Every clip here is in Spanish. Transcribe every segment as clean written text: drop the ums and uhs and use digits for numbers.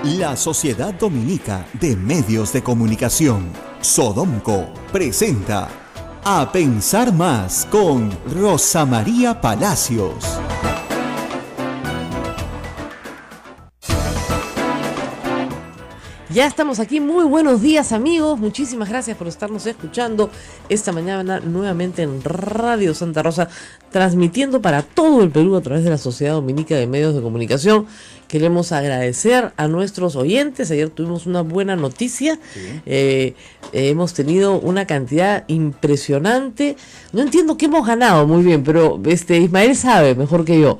La Sociedad Dominica de Medios de Comunicación, Sodomco, presenta A Pensar Más con Rosa María Palacios. Ya estamos aquí, muy buenos días amigos, muchísimas gracias por estarnos escuchando esta mañana nuevamente en Radio Santa Rosa, transmitiendo para todo el Perú a través de la Sociedad Dominica de Medios de Comunicación. Queremos agradecer a nuestros oyentes, ayer tuvimos una buena noticia, sí. Hemos tenido una cantidad impresionante, no entiendo qué hemos ganado muy bien, pero Ismael sabe mejor que yo,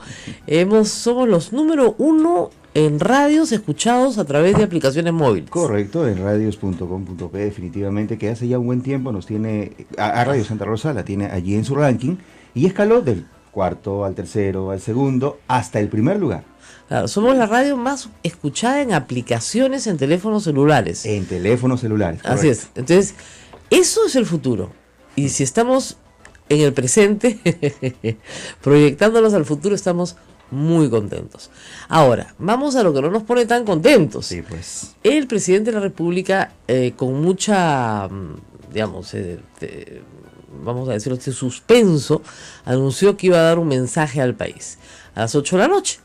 somos los número 1 en radios escuchados a través de aplicaciones móviles. Correcto, en radios.com.p definitivamente, que hace ya un buen tiempo nos tiene, a Radio Santa Rosa la tiene allí en su ranking, y escaló del cuarto al tercero, al segundo, hasta el primer lugar. Claro, somos la radio más escuchada en aplicaciones en teléfonos celulares. En teléfonos celulares, correcto. Así es, entonces, eso es el futuro, y si estamos en el presente, proyectándonos al futuro, estamos muy contentos. Ahora, vamos a lo que no nos pone tan contentos. Sí, pues. El presidente de la República, con mucha, digamos, vamos a decirlo, suspenso, anunció que iba a dar un mensaje al país a las 8 de la noche.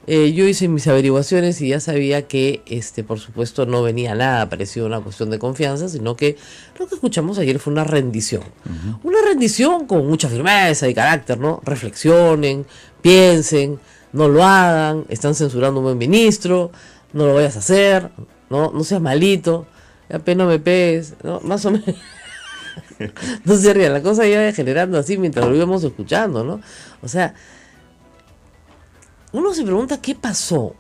Yo hice mis averiguaciones y ya sabía que, por supuesto, no venía nada parecido a una cuestión de confianza, sino que lo que escuchamos ayer fue una rendición. Uh-huh. Una rendición con mucha firmeza y carácter, ¿no? Reflexionen, piensen, no lo hagan, están censurando a un buen ministro, no lo vayas a hacer, no seas malito, apenas me pegues, ¿no? Más o menos. No se rían, la cosa iba degenerando así mientras lo íbamos escuchando, ¿no? O sea, uno se pregunta qué pasó.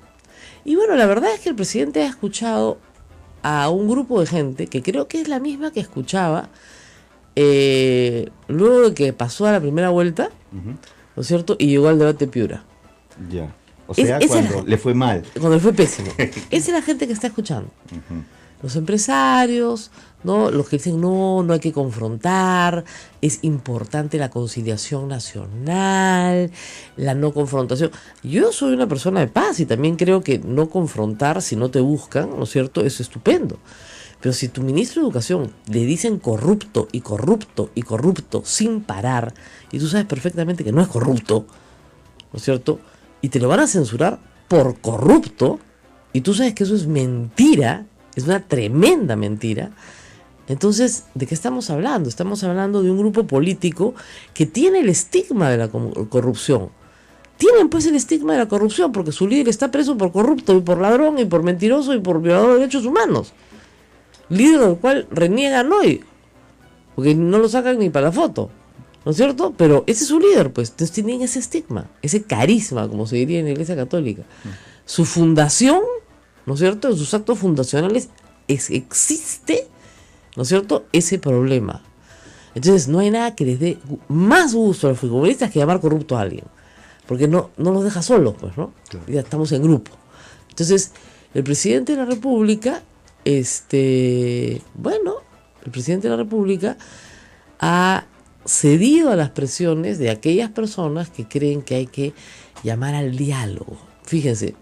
Y bueno, la verdad es que el presidente ha escuchado a un grupo de gente que creo que es la misma que escuchaba luego de que pasó a la primera vuelta, uh-huh, ¿no es cierto? Y llegó al debate Piura. Ya. O sea, cuando le fue mal. Cuando le fue pésimo. Esa es la gente que está escuchando. Uh-huh. Los empresarios, ¿no? Los que dicen no hay que confrontar, es importante la conciliación nacional, la no confrontación. Yo soy una persona de paz y también creo que no confrontar si no te buscan, ¿no es cierto? Es estupendo. Pero si tu ministro de Educación le dicen corrupto y corrupto y corrupto sin parar, y tú sabes perfectamente que no es corrupto, ¿no es cierto? Y te lo van a censurar por corrupto, y tú sabes que eso es mentira, es una tremenda mentira. Entonces, ¿de qué estamos hablando? Estamos hablando de un grupo político que tiene el estigma de la corrupción. Tienen pues el estigma de la corrupción porque su líder está preso por corrupto y por ladrón y por mentiroso y por violador de derechos humanos. Líder del cual reniegan hoy, porque no lo sacan ni para la foto, ¿no es cierto? Pero ese es su líder, pues. Entonces tienen ese estigma, ese carisma, como se diría en la Iglesia Católica. Su fundación, ¿no es cierto? En sus actos fundacionales existe, ¿no es cierto?, ese problema. Entonces no hay nada que les dé más gusto a los futbolistas que llamar corrupto a alguien, porque no los deja solos, pues, ¿no? Claro. Ya estamos en grupo. Entonces, el presidente de la República, el presidente de la República ha cedido a las presiones de aquellas personas que creen que hay que llamar al diálogo. Fíjense,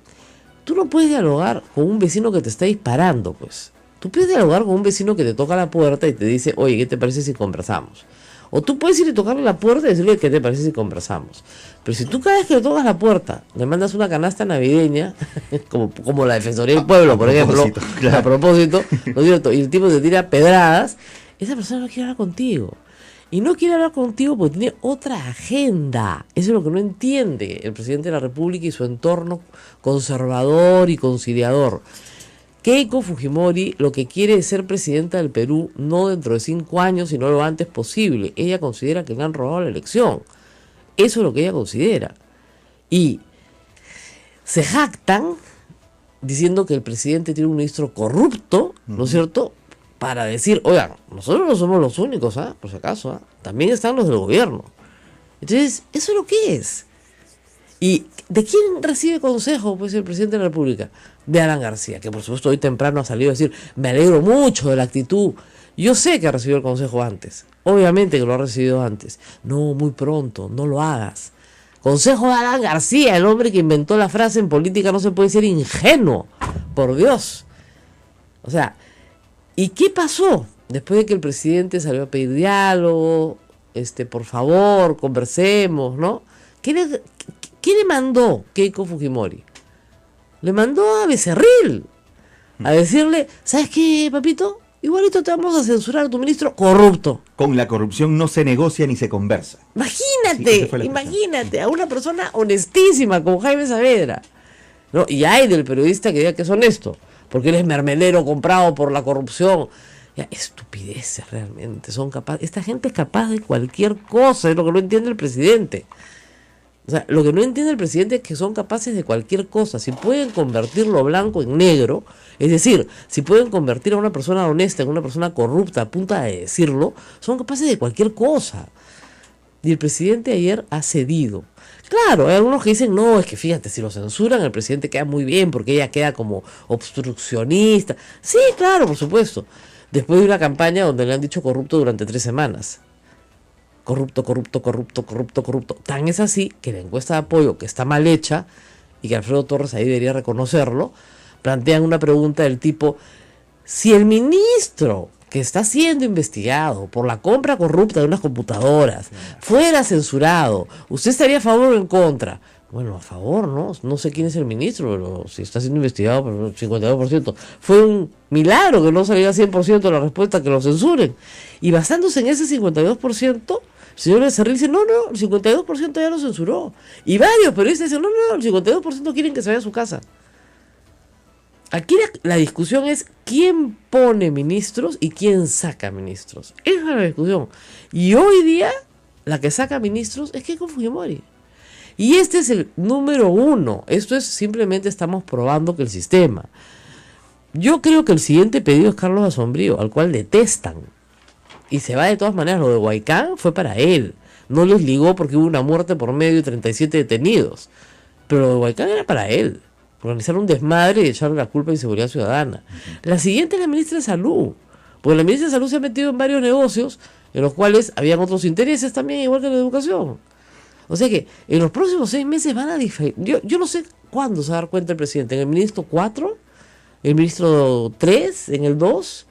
tú no puedes dialogar con un vecino que te está disparando, pues. Tú puedes dialogar con un vecino que te toca la puerta y te dice, oye, ¿qué te parece si conversamos? O tú puedes ir a tocarle la puerta y decirle, ¿qué te parece si conversamos? Pero si tú cada vez que le tocas la puerta le mandas una canasta navideña, como la Defensoría del Pueblo, por ejemplo, claro, a propósito, ¿no es cierto? Y el tipo te tira pedradas, esa persona no quiere hablar contigo. Y no quiere hablar contigo porque tiene otra agenda. Eso es lo que no entiende el presidente de la República y su entorno conservador y conciliador. Keiko Fujimori lo que quiere es ser presidenta del Perú no dentro de 5 años, sino lo antes posible. Ella considera que le han robado la elección. Eso es lo que ella considera. Y se jactan diciendo que el presidente tiene un ministro corrupto, ¿no es cierto?, para decir, oigan, nosotros no somos los únicos, por si acaso, también están los del gobierno. Entonces, eso es lo que es. ¿Y de quién recibe consejo, pues, el presidente de la República? De Alan García, que por supuesto hoy temprano ha salido a decir, me alegro mucho de la actitud. Yo sé que ha recibido el consejo antes, obviamente que lo ha recibido antes. No, muy pronto, no lo hagas. Consejo de Alan García, el hombre que inventó la frase en política no se puede ser ingenuo. por Dios. O sea, ¿y qué pasó? Después de que el presidente salió a pedir diálogo, por favor, conversemos, ¿no? ¿Qué le mandó Keiko Fujimori? Le mandó a Becerril a decirle, ¿sabes qué, papito? Igualito te vamos a censurar a tu ministro corrupto. Con la corrupción no se negocia ni se conversa. Imagínate, sí, imagínate a una persona honestísima como Jaime Saavedra, ¿no? Y hay del periodista que diga que es honesto, porque él es mermelero comprado por la corrupción. Ya, estupideces realmente, son capaces. Esta gente es capaz de cualquier cosa, es lo que no entiende el presidente. O sea, lo que no entiende el presidente es que son capaces de cualquier cosa. Si pueden convertir lo blanco en negro, es decir, si pueden convertir a una persona honesta en una persona corrupta a punta de decirlo, son capaces de cualquier cosa. Y el presidente ayer ha cedido. Claro, hay algunos que dicen, no, es que fíjate, si lo censuran el presidente queda muy bien porque ella queda como obstruccionista. Sí, claro, por supuesto. Después de una campaña donde le han dicho corrupto durante 3 semanas. Corrupto. Tan es así que la encuesta de apoyo, que está mal hecha, y que Alfredo Torres ahí debería reconocerlo, plantean una pregunta del tipo, si el ministro que está siendo investigado por la compra corrupta de unas computadoras fuera censurado, ¿usted estaría a favor o en contra? Bueno, a favor, ¿no? No sé quién es el ministro, pero si está siendo investigado por el 52%, fue un milagro que no saliera 100% la respuesta, que lo censuren. Y basándose en ese 52%, el señor Becerril dice, no, el 52% ya lo censuró. Y varios periodistas dicen, no, el 52% quieren que se vaya a su casa. Aquí la discusión es quién pone ministros y quién saca ministros. Esa es la discusión. Y hoy día, la que saca ministros es Keiko Fujimori. Y este es el número 1. Esto es simplemente estamos probando que el sistema. Yo creo que el siguiente pedido es Carlos Asombrío, al cual detestan. Y se va de todas maneras. Lo de Huaycán fue para él. No les ligó porque hubo una muerte por medio y 37 detenidos. Pero lo de Huaycán era para él. Organizar un desmadre y echarle la culpa a Inseguridad Ciudadana. La siguiente es la ministra de Salud. Porque la ministra de Salud se ha metido en varios negocios en los cuales habían otros intereses también, igual que la educación. O sea que en los próximos 6 meses van a diferir. Yo no sé cuándo se va a dar cuenta el presidente. ¿En el ministro 4? ¿En el ministro 3? ¿En el 2?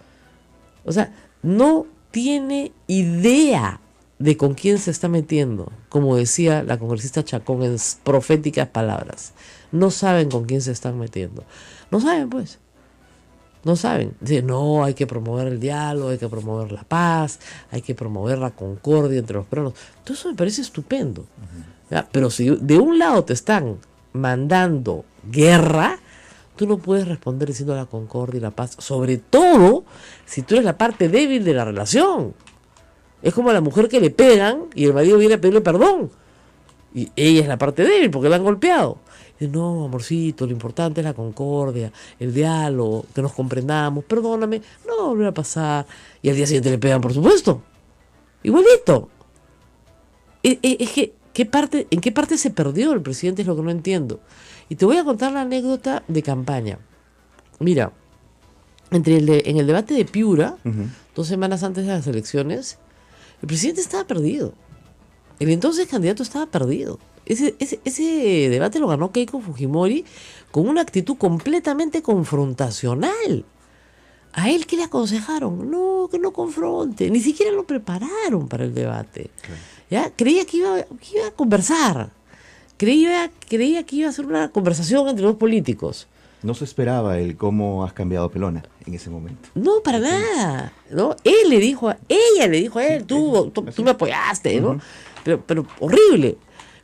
O sea, no tiene idea de con quién se está metiendo. Como decía la congresista Chacón en proféticas palabras. No saben con quién se están metiendo. No saben, pues. No saben. Dicen, no, hay que promover el diálogo, hay que promover la paz, hay que promover la concordia entre los peruanos. Todo eso me parece estupendo. ¿Ya? Pero si de un lado te están mandando guerra, tú no puedes responder diciendo la concordia y la paz. Sobre todo si tú eres la parte débil de la relación. Es como a la mujer que le pegan y el marido viene a pedirle perdón. Y ella es la parte débil porque la han golpeado. Y no, amorcito, lo importante es la concordia, el diálogo, que nos comprendamos, perdóname, no va a volver a pasar. Y al día siguiente le pegan, por supuesto. Igualito. Es que, ¿en qué parte se perdió el presidente? Es lo que no entiendo. Y te voy a contar la anécdota de campaña. Mira, en el debate de Piura, 2 semanas antes de las elecciones, el presidente estaba perdido. El entonces candidato estaba perdido. Ese debate lo ganó Keiko Fujimori con una actitud completamente confrontacional. ¿A él qué le aconsejaron? No, que no confronte. Ni siquiera lo prepararon para el debate. Okay. ¿Ya? Creía que iba a conversar. Creía que iba a ser una conversación entre 2 políticos. No se esperaba el cómo has cambiado Pelona en ese momento. No, para nada. ¿No? Ella le dijo a él, tú me apoyaste, ¿no? Pero horrible.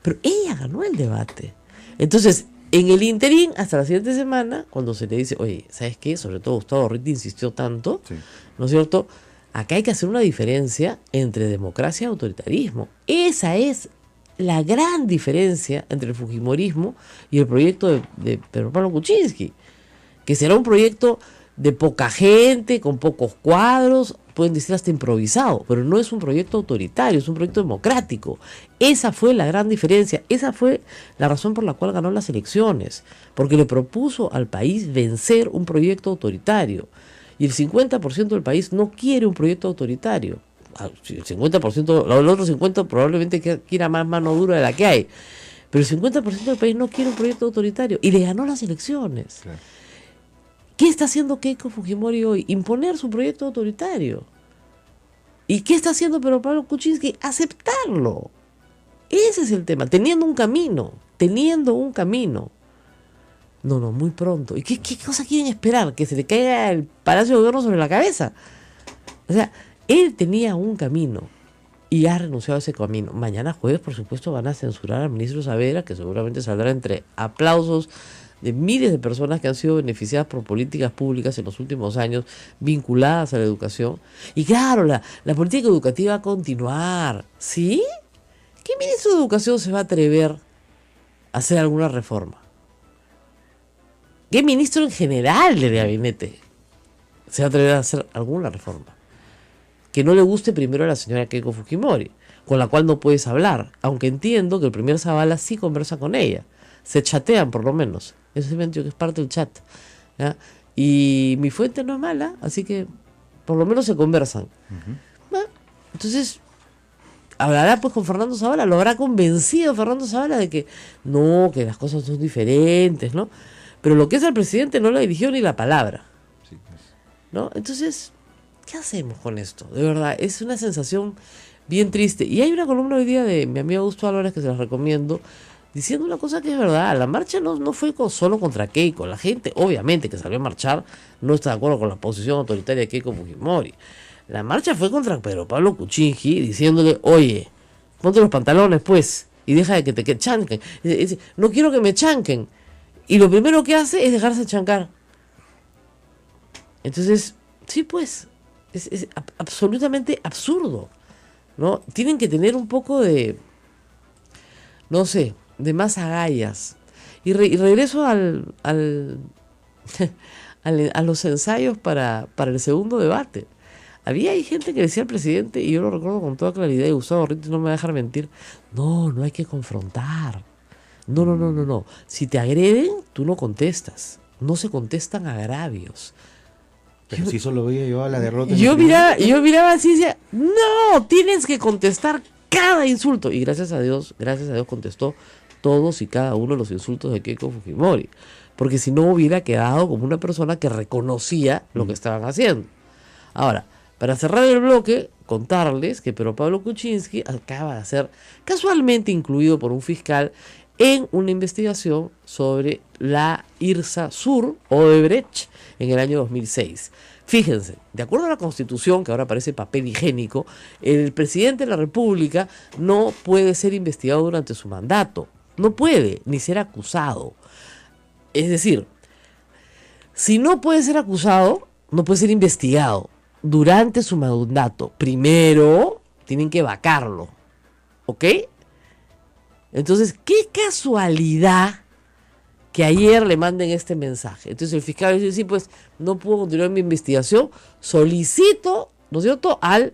Pero ella ganó el debate. Entonces, en el interín, hasta la siguiente semana, cuando se le dice, oye, ¿sabes qué? Sobre todo Gustavo Orriti insistió tanto, ¿no es cierto? Acá hay que hacer una diferencia entre democracia y autoritarismo. Esa es la gran diferencia entre el fujimorismo y el proyecto de Pedro Pablo Kuczynski, que será un proyecto de poca gente, con pocos cuadros, pueden decir hasta improvisado, pero no es un proyecto autoritario, es un proyecto democrático. Esa fue la gran diferencia, esa fue la razón por la cual ganó las elecciones, porque le propuso al país vencer un proyecto autoritario, y el 50% del país no quiere un proyecto autoritario. El 50%, el otro 50% probablemente quiera más mano dura de la que hay, pero el 50% del país no quiere un proyecto autoritario, y le ganó las elecciones. Claro. ¿Qué está haciendo Keiko Fujimori hoy? Imponer su proyecto autoritario. ¿Y qué está haciendo Pedro Pablo Kuczynski? Aceptarlo. Ese es el tema, teniendo un camino. No, muy pronto. ¿Y qué cosa quieren esperar? ¿Que se le caiga el Palacio de Gobierno sobre la cabeza? O sea, él tenía un camino y ha renunciado a ese camino. Mañana jueves, por supuesto, van a censurar al ministro Saavedra, que seguramente saldrá entre aplausos de miles de personas que han sido beneficiadas por políticas públicas en los últimos años vinculadas a la educación. Y claro, la política educativa va a continuar. ¿Sí? ¿Qué ministro de Educación se va a atrever a hacer alguna reforma? ¿Qué ministro en general del gabinete se va a atrever a hacer alguna reforma? Que no le guste primero a la señora Keiko Fujimori, con la cual no puedes hablar, aunque entiendo que el primer Zavala sí conversa con ella. Se chatean por lo menos. Eso es que es parte del chat. ¿Ya? Y mi fuente no es mala, así que por lo menos se conversan. Bueno, entonces, hablará pues con Fernando Zavala, lo habrá convencido Fernando Zavala de que no, que las cosas son diferentes, ¿no? Pero lo que es el presidente no le dirigió ni la palabra. Sí, pues. ¿No? Entonces, ¿qué hacemos con esto? De verdad, es una sensación bien triste. Y hay una columna hoy día de mi amigo Augusto Álvarez que se las recomiendo, diciendo una cosa que es verdad. La marcha no fue solo contra Keiko. La gente, obviamente, que salió a marchar, no está de acuerdo con la posición autoritaria de Keiko Fujimori. La marcha fue contra Pedro Pablo Kuczynski, diciéndole, oye, ponte los pantalones, pues, y deja de que te chanquen. No quiero que me chanquen. Y lo primero que hace es dejarse chancar. Entonces, sí, pues, es absolutamente absurdo, ¿no? Tienen que tener un poco de, no sé, de más agallas. Y regreso a los ensayos para el segundo debate. Había gente que decía al presidente, y yo lo recuerdo con toda claridad, y Gustavo Ritter no me va a dejar mentir, no hay que confrontar. No. Si te agreden, tú no contestas. No se contestan agravios. Pero si solo veía yo a la derrota. Yo miraba así y decía, no, tienes que contestar cada insulto. Y gracias a Dios contestó todos y cada uno de los insultos de Keiko Fujimori. Porque si no hubiera quedado como una persona que reconocía lo que estaban haciendo. Ahora, para cerrar el bloque, contarles que Pedro Pablo Kuczynski acaba de ser casualmente incluido por un fiscal en una investigación sobre la IRSA Sur, Odebrecht, en el año 2006. Fíjense, de acuerdo a la Constitución, que ahora parece papel higiénico, el presidente de la República no puede ser investigado durante su mandato. No puede, ni ser acusado. Es decir, si no puede ser acusado, no puede ser investigado durante su mandato. Primero, tienen que vacarlo. ¿Ok? Entonces, qué casualidad que ayer le manden este mensaje. Entonces el fiscal dice, sí, pues no puedo continuar mi investigación, solicito, ¿no es cierto?, al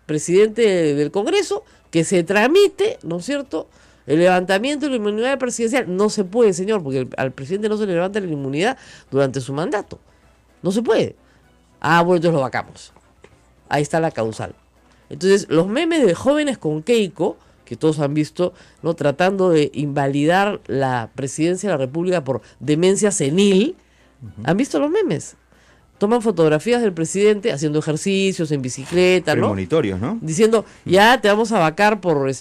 presidente del Congreso que se tramite, ¿no es cierto?, el levantamiento de la inmunidad presidencial. No se puede, señor, porque al presidente no se le levanta la inmunidad durante su mandato. No se puede. Bueno, entonces lo vacamos. Ahí está la causal. Entonces, los memes de jóvenes con Keiko, que todos han visto, ¿no?, tratando de invalidar la presidencia de la República por demencia senil. ¿Han visto los memes? Toman fotografías del presidente haciendo ejercicios en bicicleta, ¿no? Premonitorios, ¿no? Diciendo, ya te vamos a vacar por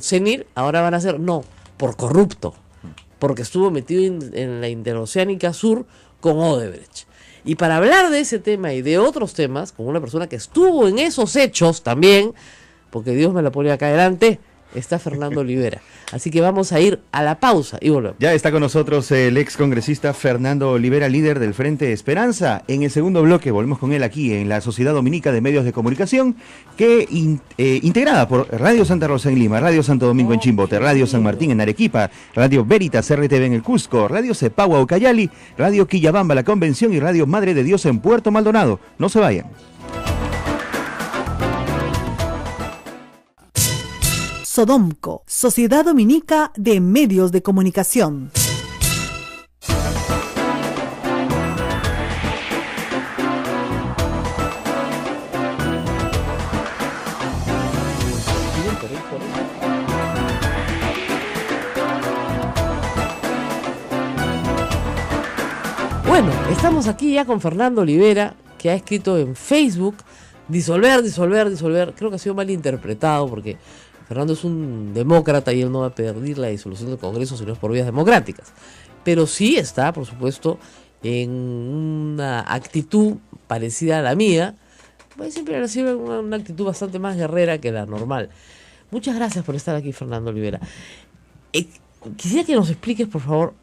senil, ahora van a ser, no, por corrupto, porque estuvo metido en la Interoceánica Sur con Odebrecht. Y para hablar de ese tema y de otros temas, con una persona que estuvo en esos hechos también, porque Dios me la pone acá adelante, está Fernando Olivera. Así que vamos a ir a la pausa y volvemos. Ya está con nosotros el ex congresista Fernando Olivera, líder del Frente Esperanza. En el segundo bloque volvemos con él aquí en la Sociedad Dominica de Medios de Comunicación, que integrada por Radio Santa Rosa en Lima, Radio Santo Domingo en Chimbote, Radio San Martín en Arequipa, Radio Veritas RTV en el Cusco, Radio Cepagua Ucayali, Radio Quillabamba La Convención y Radio Madre de Dios en Puerto Maldonado. No se vayan. Sodomco, Sociedad Dominica de Medios de Comunicación. Bueno, estamos aquí ya con Fernando Olivera, que ha escrito en Facebook disolver. Creo que ha sido mal interpretado porque Fernando es un demócrata y él no va a pedir la disolución del Congreso si no es por vías democráticas. Pero sí está, por supuesto, en una actitud parecida a la mía. Pues siempre recibe una actitud bastante más guerrera que la normal. Muchas gracias por estar aquí, Fernando Olivera. Quisiera que nos expliques, por favor,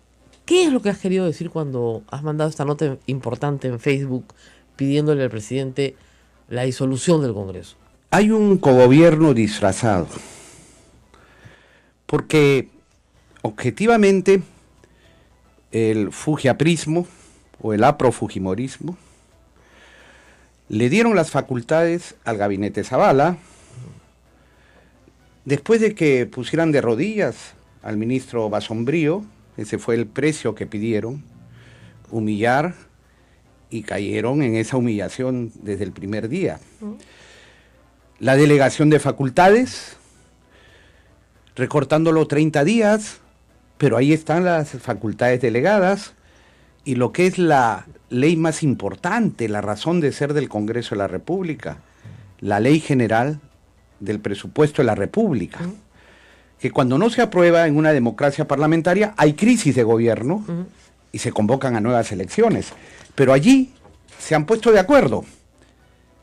¿qué es lo que has querido decir cuando has mandado esta nota importante en Facebook pidiéndole al presidente la disolución del Congreso? Hay un cogobierno disfrazado, porque objetivamente el fujiaprismo o el aprofujimorismo le dieron las facultades al gabinete Zavala después de que pusieran de rodillas al ministro Basombrío. Ese fue el precio que pidieron, humillar, y cayeron en esa humillación desde el primer día. La delegación de facultades, recortándolo 30 días, pero ahí están las facultades delegadas, y lo que es la ley más importante, la razón de ser del Congreso de la República, la Ley General del Presupuesto de la República, que cuando no se aprueba en una democracia parlamentaria hay crisis de gobierno y se convocan a nuevas elecciones. Pero allí se han puesto de acuerdo.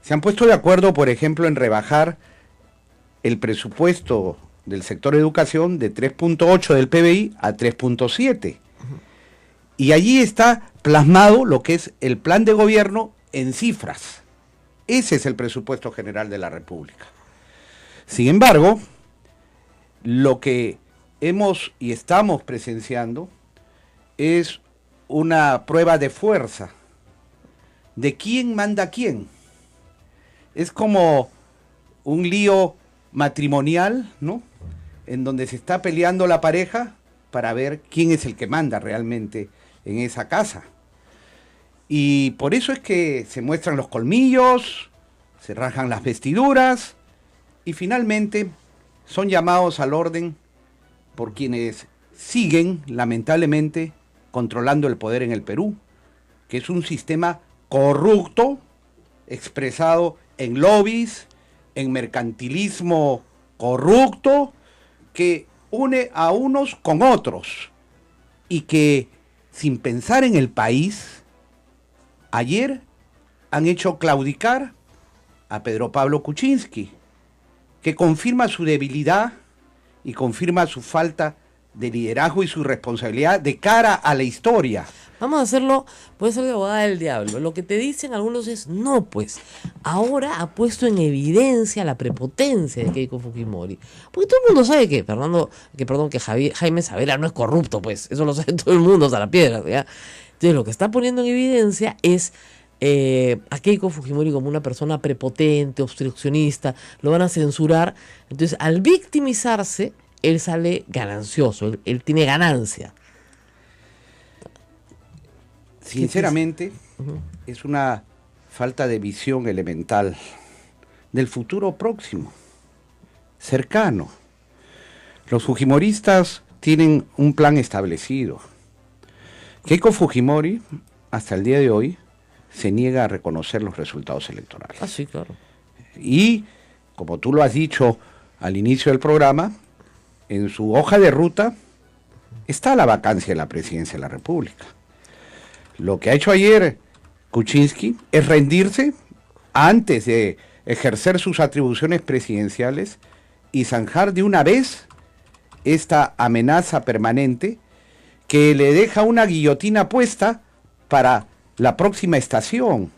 Se han puesto de acuerdo, por ejemplo, en rebajar el presupuesto del sector educación de 3.8 del PBI a 3.7. Y allí está plasmado lo que es el plan de gobierno en cifras. Ese es el presupuesto general de la República. Sin embargo, lo que hemos y estamos presenciando es una prueba de fuerza, de quién manda a quién. Es como un lío matrimonial, ¿no?, en donde se está peleando la pareja para ver quién es el que manda realmente en esa casa. Y por eso es que se muestran los colmillos, se rajan las vestiduras y finalmente son llamados al orden por quienes siguen, lamentablemente, controlando el poder en el Perú, que es un sistema corrupto, expresado en lobbies, en mercantilismo corrupto, que une a unos con otros y que, sin pensar en el país, ayer han hecho claudicar a Pedro Pablo Kuczynski, que confirma su debilidad y confirma su falta de liderazgo y su responsabilidad de cara a la historia. Vamos a hacerlo, puede ser de abogada del diablo. Lo que te dicen algunos es, no, pues, ahora ha puesto en evidencia la prepotencia de Keiko Fujimori. Porque todo el mundo sabe que Jaime Sabela no es corrupto, pues, eso lo sabe todo el mundo, hasta la piedra, ¿ya? Entonces lo que está poniendo en evidencia es a Keiko Fujimori como una persona prepotente, obstruccionista, lo van a censurar. Entonces, al victimizarse, él sale ganancioso, él tiene ganancia. Sinceramente, es una falta de visión elemental del futuro próximo, cercano. Los fujimoristas tienen un plan establecido. Keiko Fujimori, hasta el día de hoy, se niega a reconocer los resultados electorales. Ah, sí, claro. Y, como tú lo has dicho al inicio del programa, en su hoja de ruta está la vacancia de la presidencia de la República. Lo que ha hecho ayer Kuczynski es rendirse antes de ejercer sus atribuciones presidenciales y zanjar de una vez esta amenaza permanente que le deja una guillotina puesta para la próxima estación.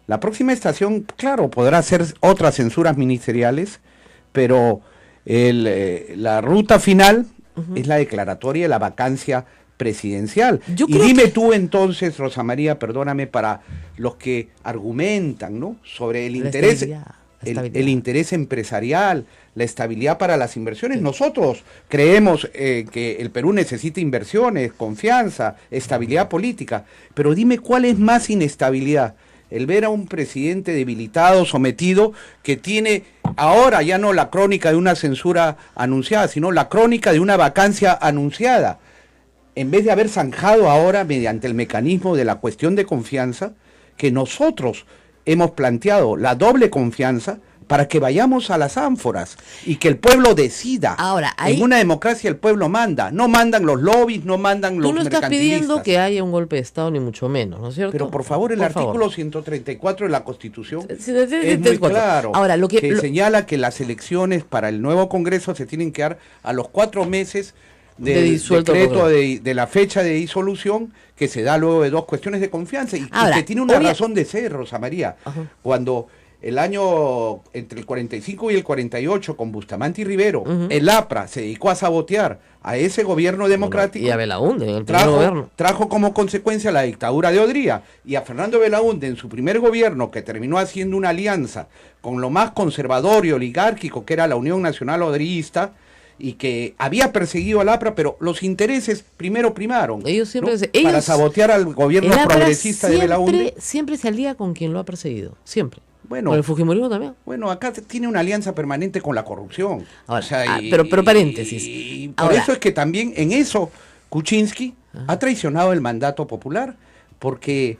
La próxima estación, claro, podrá ser otras censuras ministeriales, pero la ruta final es la declaratoria de la vacancia presidencial. Y dime tú entonces, Rosa María, perdóname, para los que argumentan, ¿no?, sobre el interés, el interés empresarial, la estabilidad para las inversiones. Sí. Nosotros creemos que el Perú necesita inversiones, confianza, estabilidad política, pero dime cuál es más inestabilidad. El ver a un presidente debilitado, sometido, que tiene ahora ya no la crónica de una censura anunciada, sino la crónica de una vacancia anunciada. en vez de haber zanjado ahora mediante el mecanismo de la cuestión de confianza, que nosotros hemos planteado la doble confianza para que vayamos a las ánforas y que el pueblo decida. Ahora, ahí, en una democracia el pueblo manda, no mandan los lobbies, no mandan los mercantilistas. Tú no estás pidiendo que haya un golpe de Estado, ni mucho menos, ¿no es cierto? Pero por favor, el artículo 134 de la Constitución es muy claro, ahora, que señala que las elecciones para el nuevo Congreso se tienen que dar a los 4 meses del decreto de la fecha de disolución, que se da luego de 2 cuestiones de confianza, y que tiene una razón de ser, Rosa María. Ajá. Cuando el año entre el 45 y el 48, con Bustamante y Rivero, el APRA se dedicó a sabotear a ese gobierno democrático. Y a Belaúnde, en el primer gobierno. Trajo como consecuencia la dictadura de Odría. Y a Fernando Belaúnde, en su primer gobierno, que terminó haciendo una alianza con lo más conservador y oligárquico, que era la Unión Nacional Odriista, y que había perseguido al APRA, pero los intereses primero primaron. Ellos siempre, ¿no? Para sabotear al gobierno progresista de Belaúnde. Siempre se alía con quien lo ha perseguido, siempre. Bueno, con el fujimorismo también. Bueno, acá tiene una alianza permanente con la corrupción. Ahora, o sea, pero paréntesis. Y por eso es que también en eso Kuczynski ha traicionado el mandato popular, porque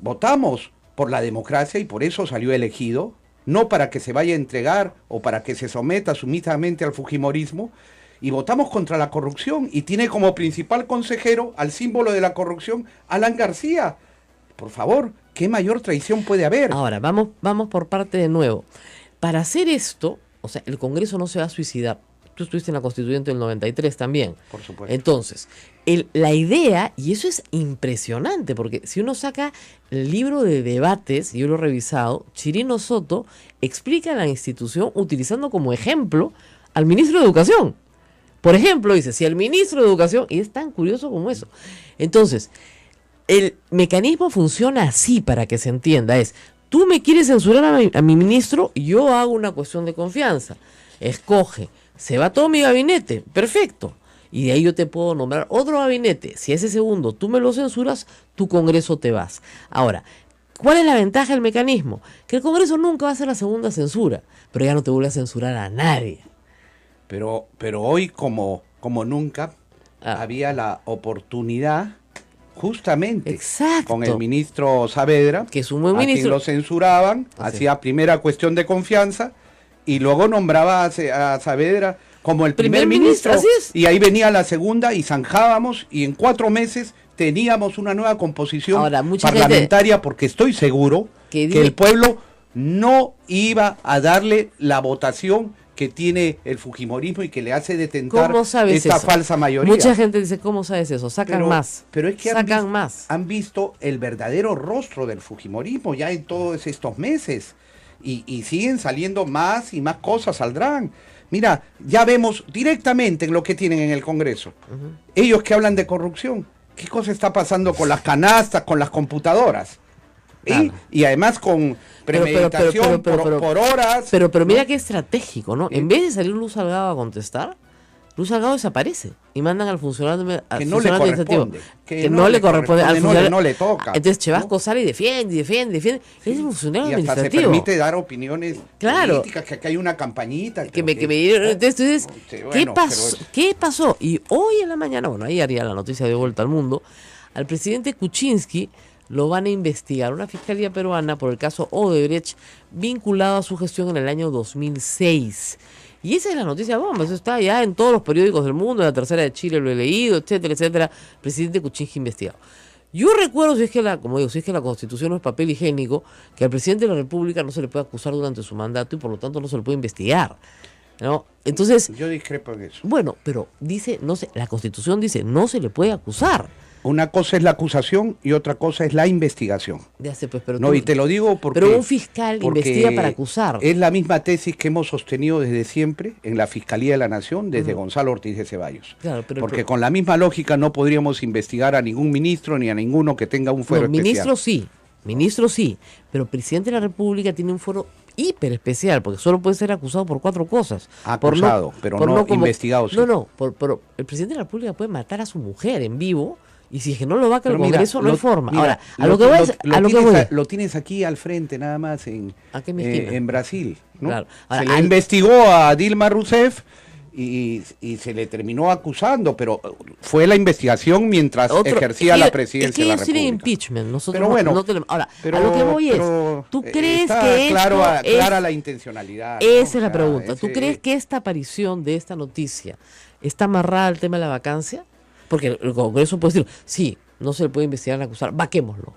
votamos por la democracia y por eso salió elegido, no para que se vaya a entregar o para que se someta sumisamente al fujimorismo, y votamos contra la corrupción, y tiene como principal consejero al símbolo de la corrupción, Alan García. Por favor, ¿qué mayor traición puede haber? Ahora, vamos por parte de nuevo. Para hacer esto, o sea, el Congreso no se va a suicidar. Tú estuviste en la Constituyente del 93 también. Por supuesto. Entonces, la idea, y eso es impresionante, porque si uno saca el libro de debates, yo lo he revisado, Chirino Soto explica la institución utilizando como ejemplo al ministro de Educación. Por ejemplo, dice, si el ministro de Educación, y es tan curioso como eso. Entonces, el mecanismo funciona así, para que se entienda, es, tú me quieres censurar a mi ministro, yo hago una cuestión de confianza, escoge, se va todo mi gabinete, perfecto, y de ahí yo te puedo nombrar otro gabinete, si ese segundo tú me lo censuras, tu Congreso te vas. Ahora, ¿cuál es la ventaja del mecanismo? Que el Congreso nunca va a hacer la segunda censura, pero ya no te vuelve a censurar a nadie. Pero hoy como nunca había la oportunidad, justamente, exacto, con el ministro Saavedra, que es un buen ministro, quien lo censuraban, hacía primera cuestión de confianza y luego nombraba a Saavedra como el primer ministro, así es. Y ahí venía la segunda y zanjábamos, y en 4 meses teníamos una nueva composición parlamentaria, porque estoy seguro que el pueblo no iba a darle la votación que tiene el fujimorismo y que le hace detentar esta falsa mayoría. Mucha gente dice, ¿cómo sabes eso? Sacan más. Pero es que más. Han visto el verdadero rostro del fujimorismo ya en todos estos meses. Y siguen saliendo más y más cosas saldrán. Mira, ya vemos directamente en lo que tienen en el Congreso. Ellos que hablan de corrupción. ¿Qué cosa está pasando con las canastas, con las computadoras? Claro. Y además con premeditación por horas. Pero mira qué estratégico, ¿no? En vez de salir Luz Salgado a contestar, Luz Salgado desaparece y mandan al funcionario administrativo. Que no le corresponde. Al funcionario no le toca. Entonces Chevasco sale y defiende. Sí. Es un funcionario y hasta administrativo. se permite dar opiniones políticas, que acá hay una campañita. Entonces, ¿qué pasó? Y hoy en la mañana, ayer ya la noticia de vuelta al mundo, al presidente Kuczynski lo van a investigar una fiscalía peruana por el caso Odebrecht, vinculado a su gestión en el año 2006. Y esa es la noticia bomba, eso está ya en todos los periódicos del mundo, en la Tercera de Chile lo he leído, etcétera, etcétera. Presidente Kuczynski investigado. Yo recuerdo, si es que la Constitución no es papel higiénico, que al presidente de la República no se le puede acusar durante su mandato y por lo tanto no se le puede investigar, ¿no? Entonces, yo discrepo en eso. Bueno, pero dice, la Constitución dice, no se le puede acusar. Una cosa es la acusación y otra cosa es la investigación. Y te lo digo porque... Pero un fiscal investiga para acusar. Es la misma tesis que hemos sostenido desde siempre en la Fiscalía de la Nación, desde Gonzalo Ortiz de Ceballos. Claro, porque con la misma lógica no podríamos investigar a ningún ministro ni a ninguno que tenga un fuero especial. Ministro sí, pero el presidente de la República tiene un fuero hiper especial, porque solo puede ser acusado por 4 cosas. Acusado, pero no investigado. Sí. Pero el presidente de la República puede matar a su mujer en vivo. Y si es que no lo va a que el Congreso, no hay forma. Ahora, lo tienes aquí al frente, nada más, en Brasil, ¿no? Claro. Ahora, se le investigó a Dilma Rousseff y se le terminó acusando, pero fue la investigación mientras ejercía la presidencia de la República. Impeachment. Nosotros pero bueno, no tenemos. Ahora, a lo que voy es, ¿tú crees que clara la intencionalidad? Esa es la pregunta. ¿Tú crees que esta aparición de esta noticia está amarrada al tema de la vacancia? Porque el Congreso puede decir, sí, no se le puede investigar ni acusar, vaquémoslo.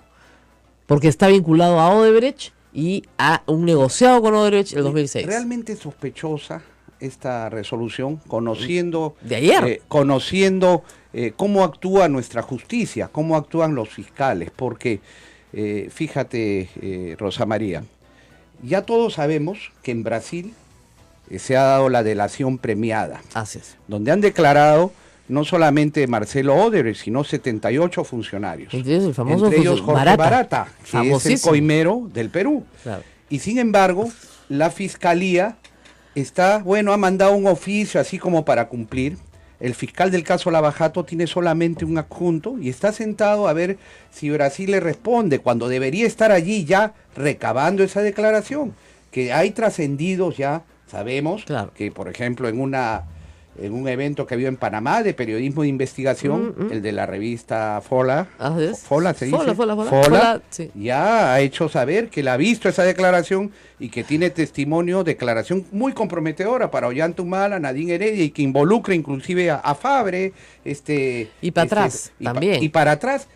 Porque está vinculado a Odebrecht y a un negociado con Odebrecht en el 2006. Realmente sospechosa esta resolución, conociendo de ayer, conociendo cómo actúa nuestra justicia, cómo actúan los fiscales, porque fíjate, Rosa María, ya todos sabemos que en Brasil se ha dado la delación premiada, así es, donde han declarado no solamente Marcelo Odebrecht, sino 78 funcionarios. Entre ellos Jorge Barata, que es el coimero del Perú. Claro. Y sin embargo, la Fiscalía ha mandado un oficio así como para cumplir. El fiscal del caso Lavajato tiene solamente un adjunto y está sentado a ver si Brasil le responde, cuando debería estar allí ya recabando esa declaración. Que hay trascendidos ya, sabemos, claro, que por ejemplo en un evento que había en Panamá de periodismo de investigación, el de la revista Fola, ¿se dice? Fola, sí, ya ha hecho saber que él ha visto esa declaración y que tiene declaración muy comprometedora para Ollanta-Humala, Nadine Heredia, y que involucra inclusive a Fabre. Y para atrás también. Y para atrás.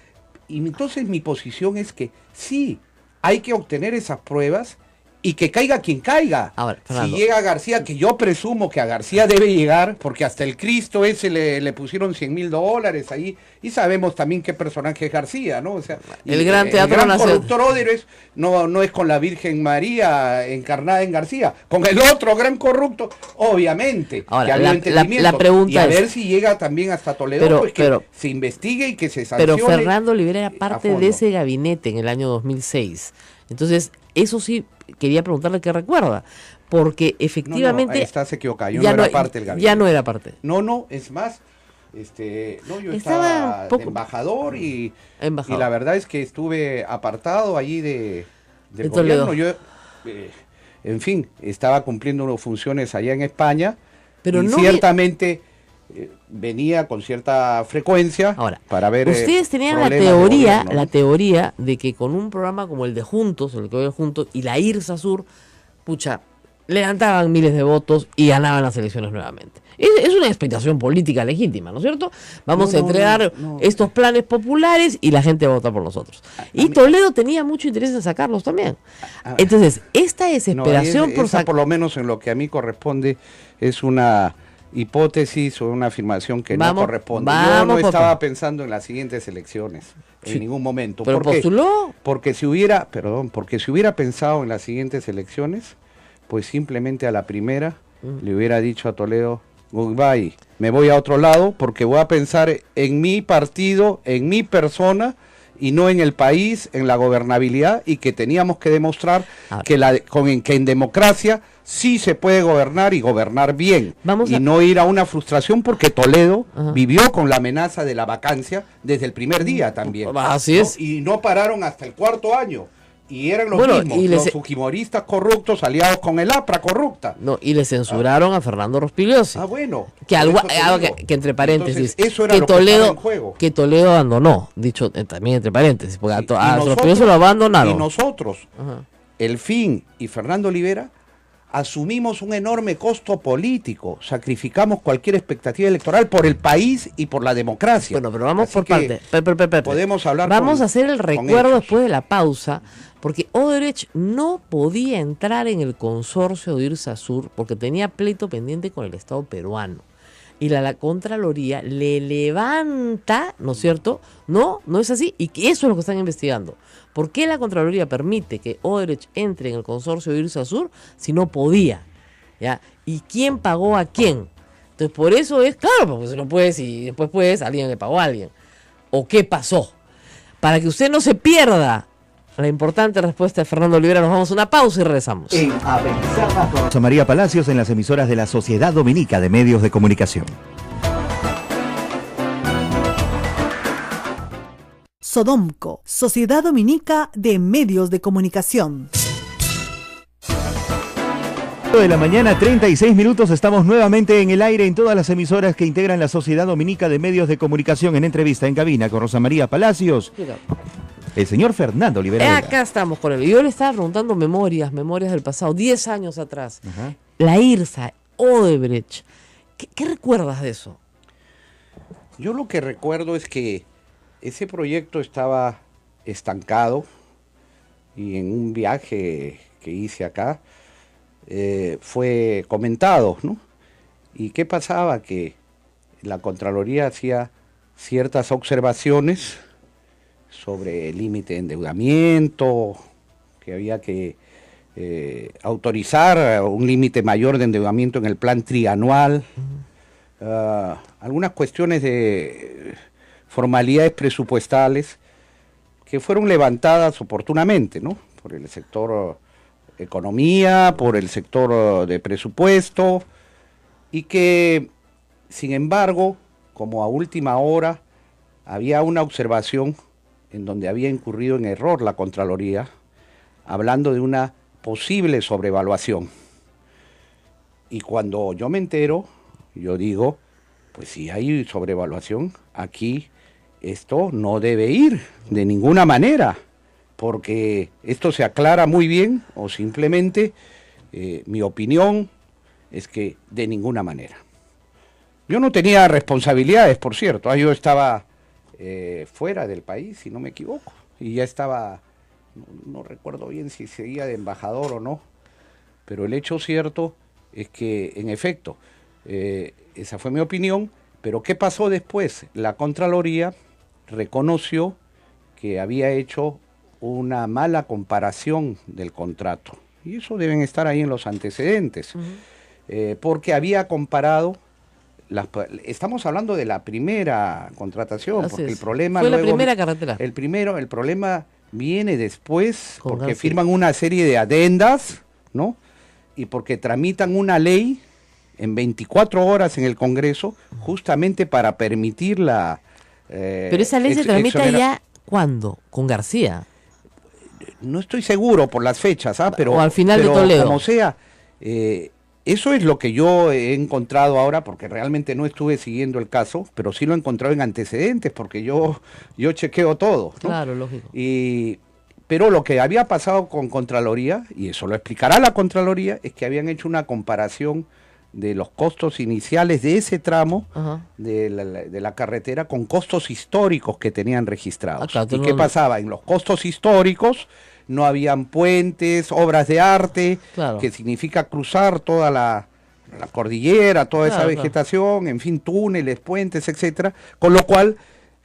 Y entonces mi posición es que sí, hay que obtener esas pruebas, y que caiga quien caiga. Ahora, si llega a García, que yo presumo que a García debe llegar, porque hasta el Cristo ese le pusieron $100,000 ahí, y sabemos también qué personaje es García, ¿no? O sea, el gran teatro nacional. El corruptor Odebrecht no es con la Virgen María encarnada en García, con el otro gran corrupto, obviamente. Ahora, que la pregunta y a ver si llega también hasta Toledo, pues que se investigue y que se sancione. Pero Fernando Olivera era parte de ese gabinete en el año 2006. Entonces, eso sí, quería preguntarle qué recuerda, porque efectivamente... estás equivocado, yo no era parte del gabinete. Ya no era parte. No, es más, yo estaba de embajador y la verdad es que estuve apartado allí del gobierno. Yo, en fin, estaba cumpliendo funciones allá en España, pero y ciertamente... venía con cierta frecuencia. Ahora, para ver ustedes tenían la teoría de que con un programa como el de Juntos, el que hoy es Juntos, y la IRSA Sur, levantaban miles de votos y ganaban las elecciones nuevamente. Es una explicación política legítima, ¿no es cierto? Vamos a entregar estos planes populares y la gente va a votar por nosotros. Y Toledo tenía mucho interés en sacarlos también. Entonces, esta desesperación por lo menos en lo que a mí corresponde, es una hipótesis o una afirmación que no corresponde. Yo no estaba pensando en las siguientes elecciones en ningún momento. ¿Pero postuló? Porque si hubiera pensado en las siguientes elecciones, pues simplemente a la primera le hubiera dicho a Toledo, goodbye, me voy a otro lado porque voy a pensar en mi partido, en mi persona, y no en el país, en la gobernabilidad, y que teníamos que demostrar que en democracia sí se puede gobernar y gobernar bien, no ir a una frustración, porque Toledo vivió con la amenaza de la vacancia desde el primer día también. Así es. Y no pararon hasta el cuarto año. Y eran los mismos, los fujimoristas corruptos aliados con el APRA corrupta. Y le censuraron a Fernando Rospigliosi. Que entre paréntesis, entonces, eso era lo que estaba en juego. Que Toledo abandonó, dicho también entre paréntesis, porque a Rospigliosi lo abandonaron. Y nosotros, el FIN y Fernando Olivera, asumimos un enorme costo político, sacrificamos cualquier expectativa electoral por el país y por la democracia. Bueno, pero vamos por parte. Podemos hablar. Vamos a hacer el recuerdo después de la pausa, porque Odebrecht no podía entrar en el consorcio de IRSA Sur porque tenía pleito pendiente con el Estado peruano. Y la Contraloría le levanta, ¿no es cierto? No es así, y que eso es lo que están investigando. ¿Por qué la Contraloría permite que Odebrecht entre en el consorcio de IRSA Sur si no podía? ¿Ya? ¿Y quién pagó a quién? Entonces, por eso es, claro, porque si no puedes y después puedes, alguien le pagó a alguien. ¿O qué pasó? Para que usted no se pierda la importante respuesta de Fernando Olivera, nos vamos a una pausa y regresamos. Rosa María Palacios en las emisoras de la Sociedad Dominica de Medios de Comunicación. Sodomco, Sociedad Dominica de Medios de Comunicación. De la mañana, 36 minutos, estamos nuevamente en el aire en todas las emisoras que integran la Sociedad Dominica de Medios de Comunicación, en entrevista en cabina con Rosa María Palacios, el señor Fernando Olivera. Acá estamos con él. Yo le estaba preguntando memorias del pasado, 10 años atrás. La IRSA, Odebrecht. ¿Qué recuerdas de eso? Yo lo que recuerdo es que ese proyecto estaba estancado y en un viaje que hice acá fue comentado, ¿no? ¿Y qué pasaba? Que la Contraloría hacía ciertas observaciones sobre el límite de endeudamiento, que había que autorizar un límite mayor de endeudamiento en el plan trianual, algunas cuestiones de formalidades presupuestales que fueron levantadas oportunamente, ¿no? Por el sector economía, por el sector de presupuesto, y que, sin embargo, como a última hora, había una observación en donde había incurrido en error la Contraloría, hablando de una posible sobrevaluación. Y cuando yo me entero, yo digo, pues si hay sobrevaluación, aquí esto no debe ir de ninguna manera, porque esto se aclara muy bien, o simplemente mi opinión es que de ninguna manera. Yo no tenía responsabilidades, por cierto, yo estaba fuera del país, si no me equivoco, y ya estaba, no recuerdo bien si seguía de embajador o no, pero el hecho cierto es que, en efecto, esa fue mi opinión, pero ¿qué pasó después? La Contraloría reconoció que había hecho una mala comparación del contrato, y eso deben estar ahí en los antecedentes, porque había comparado, estamos hablando de la primera contratación, porque el problema fue luego, la primera carretera. El problema viene después, porque firman una serie de adendas, ¿no? Y porque tramitan una ley en 24 horas en el Congreso, justamente para permitir la... Pero esa ley se tramita ya, ¿cuándo? ¿Con García? No estoy seguro por las fechas, pero, o al final pero de Toledo. Como sea, eso es lo que yo he encontrado ahora, porque realmente no estuve siguiendo el caso, pero sí lo he encontrado en antecedentes, porque yo chequeo todo, ¿no? Claro, lógico. Pero lo que había pasado con Contraloría, y eso lo explicará la Contraloría, es que habían hecho una comparación de los costos iniciales de ese tramo de la carretera con costos históricos que tenían registrados. ¿Y qué pasaba? En los costos históricos no habían puentes, obras de arte, que significa cruzar toda la cordillera, toda esa vegetación, en fin, túneles, puentes, etcétera, con lo cual,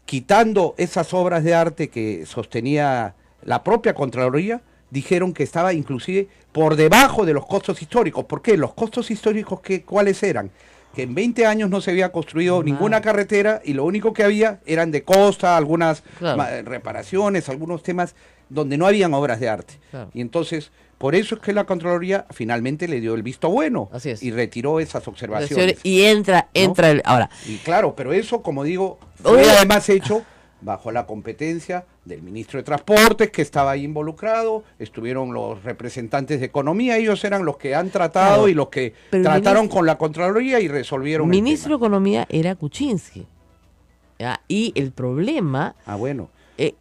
quitando esas obras de arte que sostenía la propia Contraloría, dijeron que estaba inclusive por debajo de los costos históricos. ¿Por qué? Los costos históricos, ¿cuáles eran? Que en 20 años no se había construido ninguna carretera y lo único que había eran de costa, algunas reparaciones, algunos temas donde no habían obras de arte. Y entonces, por eso es que la Contraloría finalmente le dio el visto bueno y retiró esas observaciones. Y entra ¿no? Ahora. Y claro, pero eso, como digo, fue además hecho bajo la competencia del ministro de Transportes, que estaba ahí involucrado, estuvieron los representantes de Economía, ellos eran los que han tratado y los que trataron con la Contraloría y resolvieron el ministro de Economía era Kuczynski. Y el problema...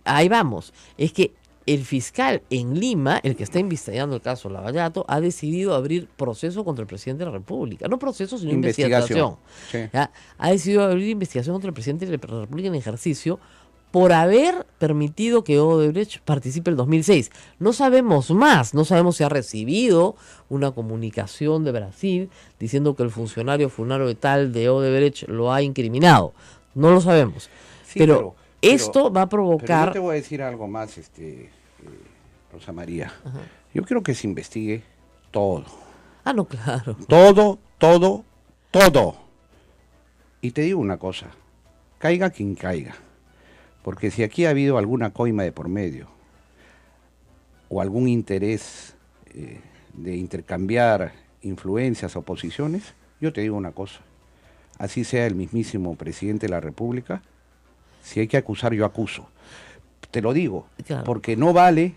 ahí vamos, es que el fiscal en Lima, el que está investigando el caso Lavallato, ha decidido abrir proceso contra el presidente de la República. No proceso, sino investigación. Ha decidido abrir investigación contra el presidente de la República en ejercicio por haber permitido que Odebrecht participe el 2006. No sabemos más, no sabemos si ha recibido una comunicación de Brasil diciendo que el funcionario fulano de tal de Odebrecht lo ha incriminado. No lo sabemos. Pero esto va a provocar... Pero yo te voy a decir algo más, Rosa María. Yo quiero que se investigue todo. No, claro. Todo. Y te digo una cosa, caiga quien caiga. Porque si aquí ha habido alguna coima de por medio o algún interés de intercambiar influencias o posiciones, yo te digo una cosa, así sea el mismísimo presidente de la República, si hay que acusar, yo acuso. Te lo digo, porque no vale,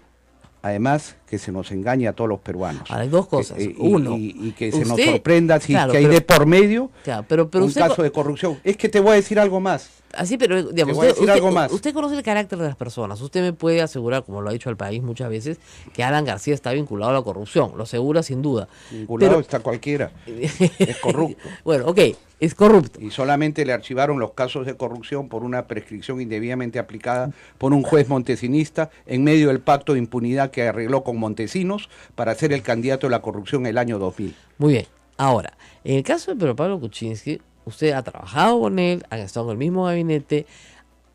además, que se nos engañe a todos los peruanos. Ahora, hay dos cosas. Uno, y que se usted, nos sorprenda si claro, que hay de por medio claro, pero un usted, caso de corrupción. Es que te voy a decir algo más. así, pero digamos, Te voy a decir algo más. usted conoce el carácter de las personas. Usted me puede asegurar, como lo ha dicho al país muchas veces, que Alan García está vinculado a la corrupción. Lo asegura sin duda. Vinculado está cualquiera. Es corrupto. Bueno, ok, es corrupto. Y solamente le archivaron los casos de corrupción por una prescripción indebidamente aplicada por un juez montesinista en medio del pacto de impunidad que arregló con Montesinos para ser el candidato de la corrupción el año 2000. Muy bien. Ahora, en el caso de Pedro Pablo Kuczynski, usted ha trabajado con él, han estado en el mismo gabinete,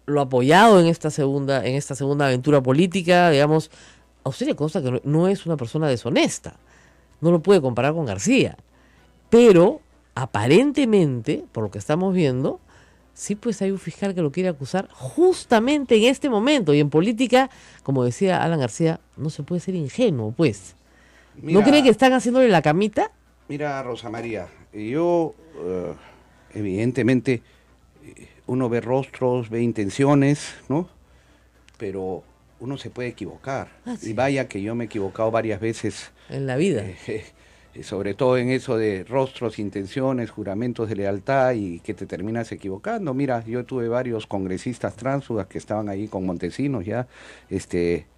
lo ha apoyado en esta segunda aventura política, digamos. A usted le consta que no es una persona deshonesta. No lo puede comparar con García. Pero, aparentemente, por lo que estamos viendo, sí, pues hay un fiscal que lo quiere acusar justamente en este momento. Y en política, como decía Alan García, no se puede ser ingenuo, pues. Mira, ¿No cree que están haciéndole la camita? Mira, Rosa María, yo, evidentemente, uno ve rostros, ve intenciones, ¿no? Pero uno se puede equivocar. Sí. Y vaya que yo me he equivocado varias veces. En la vida. Sobre todo en eso de rostros, intenciones, juramentos de lealtad y que te terminas equivocando. Mira, yo tuve varios congresistas tránsfugas que estaban ahí con Montesinos ya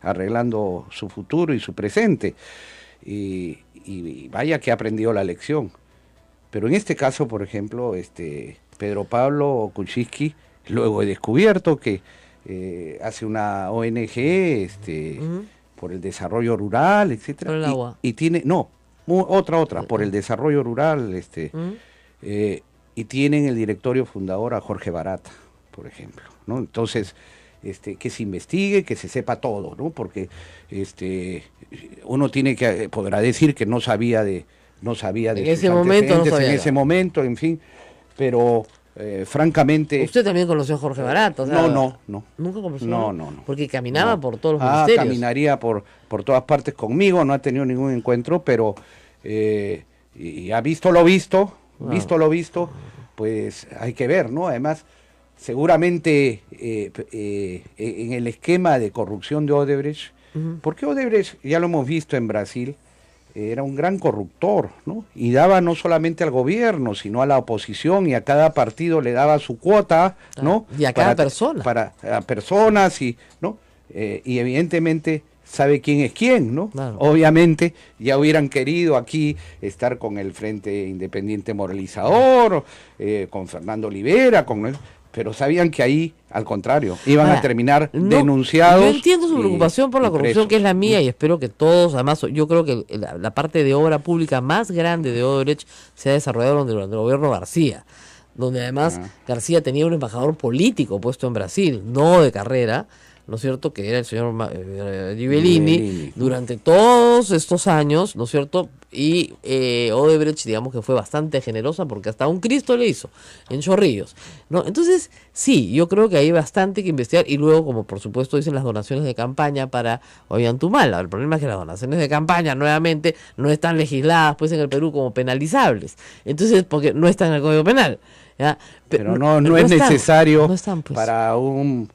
arreglando su futuro y su presente. Y vaya que ha aprendido la lección. Pero en este caso, por ejemplo, Pedro Pablo Kuczynski, luego he descubierto que hace una ONG por el desarrollo rural, etcétera. Por el agua. Y tiene, no, otra, por el desarrollo rural, y tienen el directorio fundador a Jorge Barata, por ejemplo, ¿no? Entonces, que se investigue, que se sepa todo, ¿no? Porque uno podrá decir que no sabía de sus antecedentes en ese momento, en fin, pero francamente... ¿Usted también conoció a Jorge Barata? O sea, no. ¿Nunca conoció? No. Porque caminaba por todos los ministerios. Caminaría por todas partes conmigo, no ha tenido ningún encuentro, pero y ha visto lo visto, pues hay que ver, ¿no? Además, seguramente en el esquema de corrupción de Odebrecht, porque Odebrecht, ya lo hemos visto en Brasil, era un gran corruptor, ¿no? Y daba no solamente al gobierno, sino a la oposición, y a cada partido le daba su cuota, ¿no? Y a cada persona. A personas, ¿no? Y evidentemente sabe quién es quién, ¿no? Claro. Obviamente ya hubieran querido aquí estar con el Frente Independiente Moralizador, con Fernando Olivera, pero sabían que ahí, al contrario, iban a terminar denunciados. Yo entiendo su preocupación por la corrupción, presos, que es la mía, y espero que todos, además, yo creo que la parte de obra pública más grande de Odebrecht se ha desarrollado durante el gobierno García, donde además García tenía un embajador político puesto en Brasil, no de carrera, ¿no es cierto?, que era el señor Rivellini, durante todos estos años, ¿no es cierto?, y Odebrecht, digamos que fue bastante generosa porque hasta un Cristo le hizo en Chorrillos, ¿no? Entonces, sí, yo creo que hay bastante que investigar, y luego, como por supuesto dicen las donaciones de campaña para Ollantaytamala, el problema es que las donaciones de campaña, nuevamente, no están legisladas pues en el Perú como penalizables, entonces, porque no están en el Código Penal, ¿ya? Pero no es necesario pues, para un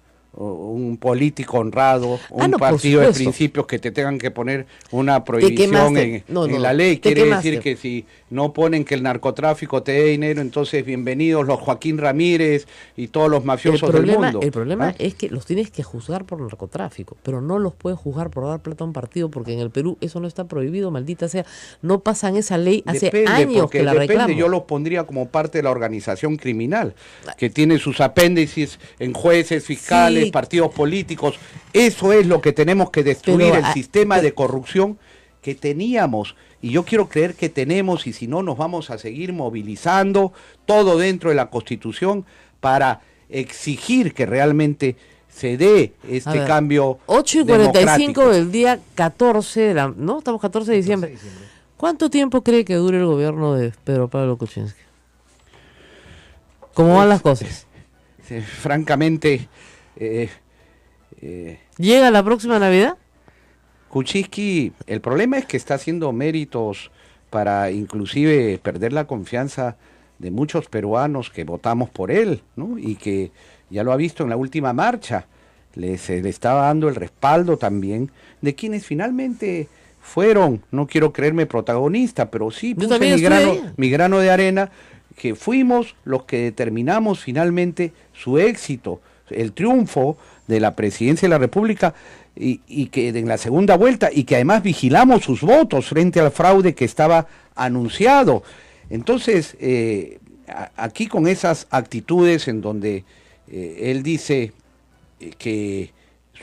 político honrado, un partido de principios que te tengan que poner una prohibición en la ley. Quiere decir que si no ponen que el narcotráfico te dé dinero, entonces bienvenidos los Joaquín Ramírez y todos los mafiosos del mundo. El problema es que los tienes que juzgar por narcotráfico, pero no los puedes juzgar por dar plata a un partido, porque en el Perú eso no está prohibido, maldita sea. No pasan esa ley hace años que la reclaman. Yo los pondría como parte de la organización criminal, que tiene sus apéndices en jueces, fiscales, partidos políticos. Eso es lo que tenemos que destruir, el sistema de corrupción que teníamos, y yo quiero creer que tenemos, y si no nos vamos a seguir movilizando, todo dentro de la Constitución, para exigir que realmente se dé cambio 8:45 del día 14, ¿no? Estamos 14 de diciembre. ¿Cuánto tiempo cree que dure el gobierno de Pedro Pablo Kuczynski? ¿Cómo van las cosas? Francamente... ¿Llega la próxima Navidad? Kuczynski, el problema es que está haciendo méritos para inclusive perder la confianza de muchos peruanos que votamos por él, ¿no? Y que ya lo ha visto en la última marcha, se le estaba dando el respaldo también de quienes finalmente fueron, no quiero creerme protagonista, pero sí Yo puse también mi grano de arena, que fuimos los que determinamos finalmente su éxito, el triunfo de la presidencia de la República, y que en la segunda vuelta, y que además vigilamos sus votos frente al fraude que estaba anunciado. Entonces, aquí con esas actitudes en donde él dice que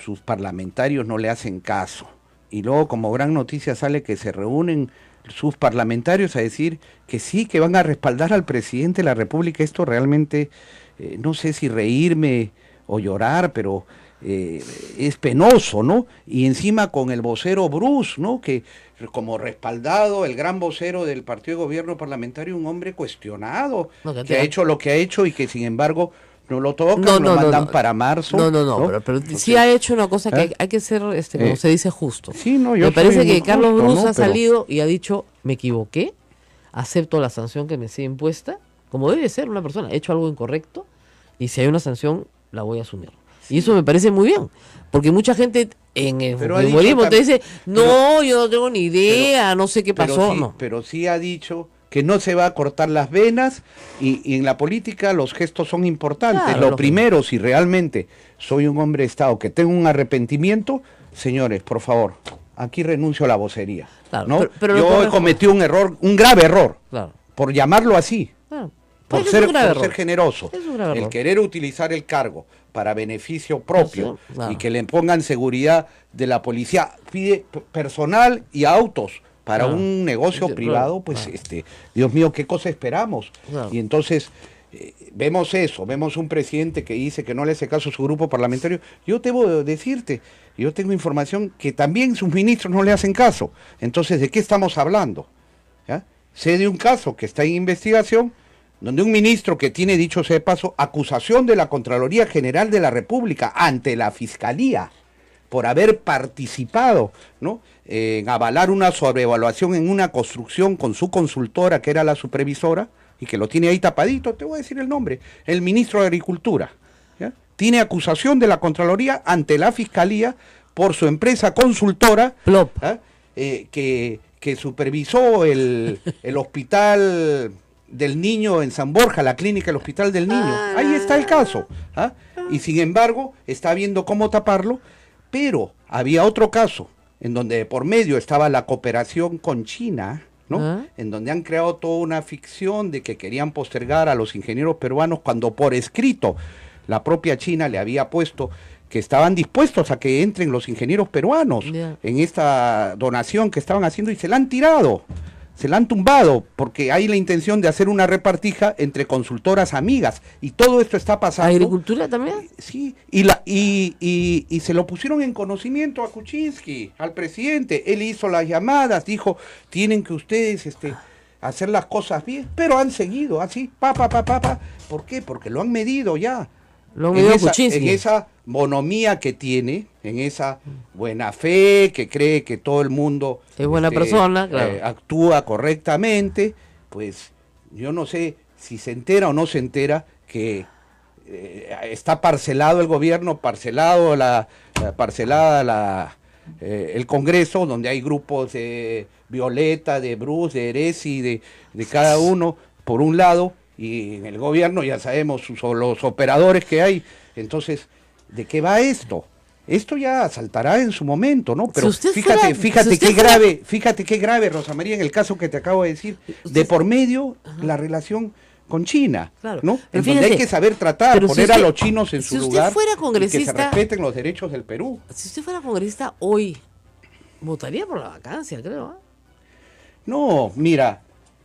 sus parlamentarios no le hacen caso, y luego como gran noticia sale que se reúnen sus parlamentarios a decir que sí, que van a respaldar al presidente de la República, esto realmente, no sé si reírme o llorar, pero es penoso, ¿no? Y encima con el vocero Bruce, ¿no? Que como respaldado, el gran vocero del partido de gobierno parlamentario, un hombre cuestionado, que ha hecho lo que ha hecho y que sin embargo no lo tocan, lo mandan para marzo. Pero sí ha hecho una cosa que hay que ser, como se dice, justo. Sí, no, yo me parece que Carlos justo, Bruce ¿no? ha salido y ha dicho, me equivoqué, acepto la sanción que me sea impuesta, como debe ser una persona, he hecho algo incorrecto, y si hay una sanción, la voy a asumir. Y eso me parece muy bien, porque mucha gente en el fujimorismo te dice, no, yo no tengo ni idea, no sé qué pasó. Pero sí ha dicho que no se va a cortar las venas, y en la política los gestos son importantes. Claro, lo primero, si realmente soy un hombre de Estado que tengo un arrepentimiento, señores, por favor, aquí renuncio a la vocería. Claro, ¿no? pero yo he cometido un error, un grave error, claro, por llamarlo así. claro. Por Pues ser Es generoso, un grave el error. querer utilizar el cargo para beneficio propio, Claro. y que le pongan seguridad de la policía, pide personal y autos para Claro. un negocio Sí, privado, pues Dios mío, ¿qué cosa esperamos? Claro. Y entonces vemos eso, vemos un presidente que dice que no le hace caso a su grupo parlamentario. Yo debo decirte, yo tengo información que también sus ministros no le hacen caso. Entonces, ¿de qué estamos hablando? ¿Ya? Sé de un caso que está en investigación, donde un ministro que tiene, dicho sea de paso, acusación de la Contraloría General de la República ante la Fiscalía por haber participado, ¿no?, en avalar una sobrevaluación en una construcción con su consultora, que era la supervisora, y que lo tiene ahí tapadito, te voy a decir el nombre, el ministro de Agricultura, ¿ya? Tiene acusación de la Contraloría ante la Fiscalía por su empresa consultora, Plop. que supervisó el hospital del niño en San Borja, la clínica del Hospital del Niño. Ahí está el caso. Y sin embargo, está viendo cómo taparlo, pero había otro caso, en donde por medio estaba la cooperación con China, ¿no? En donde han creado toda una ficción de que querían postergar a los ingenieros peruanos, cuando por escrito la propia China le había puesto que estaban dispuestos a que entren los ingenieros peruanos en esta donación que estaban haciendo, y se la han tirado. Se la han tumbado, porque hay la intención de hacer una repartija entre consultoras amigas, y todo esto está pasando. ¿Agricultura también? Sí, y se lo pusieron en conocimiento a Kuczynski, al presidente. Él hizo las llamadas, dijo, tienen que ustedes hacer las cosas bien, pero han seguido así, ¿Por qué? Porque lo han medido ya. Lo medido Kuczynski. En esa bonomía que tiene, en esa buena fe, que cree que todo el mundo es buena persona, claro, actúa correctamente, pues yo no sé si se entera o no se entera que está parcelado el gobierno, parcelada el Congreso, donde hay grupos de Violeta, de Bruce, de Eresi, de cada uno por un lado, y en el gobierno ya sabemos los operadores que hay. Entonces, ¿de qué va esto? Esto ya saltará en su momento, ¿no? Pero fíjate qué grave, Rosa María, en el caso que te acabo de decir, de por medio la relación con China, claro, ¿no? En donde hay que saber tratar, poner a los chinos en su lugar, fuera y que se respeten los derechos del Perú. Si usted fuera congresista hoy, votaría por la vacancia, creo. No, mira,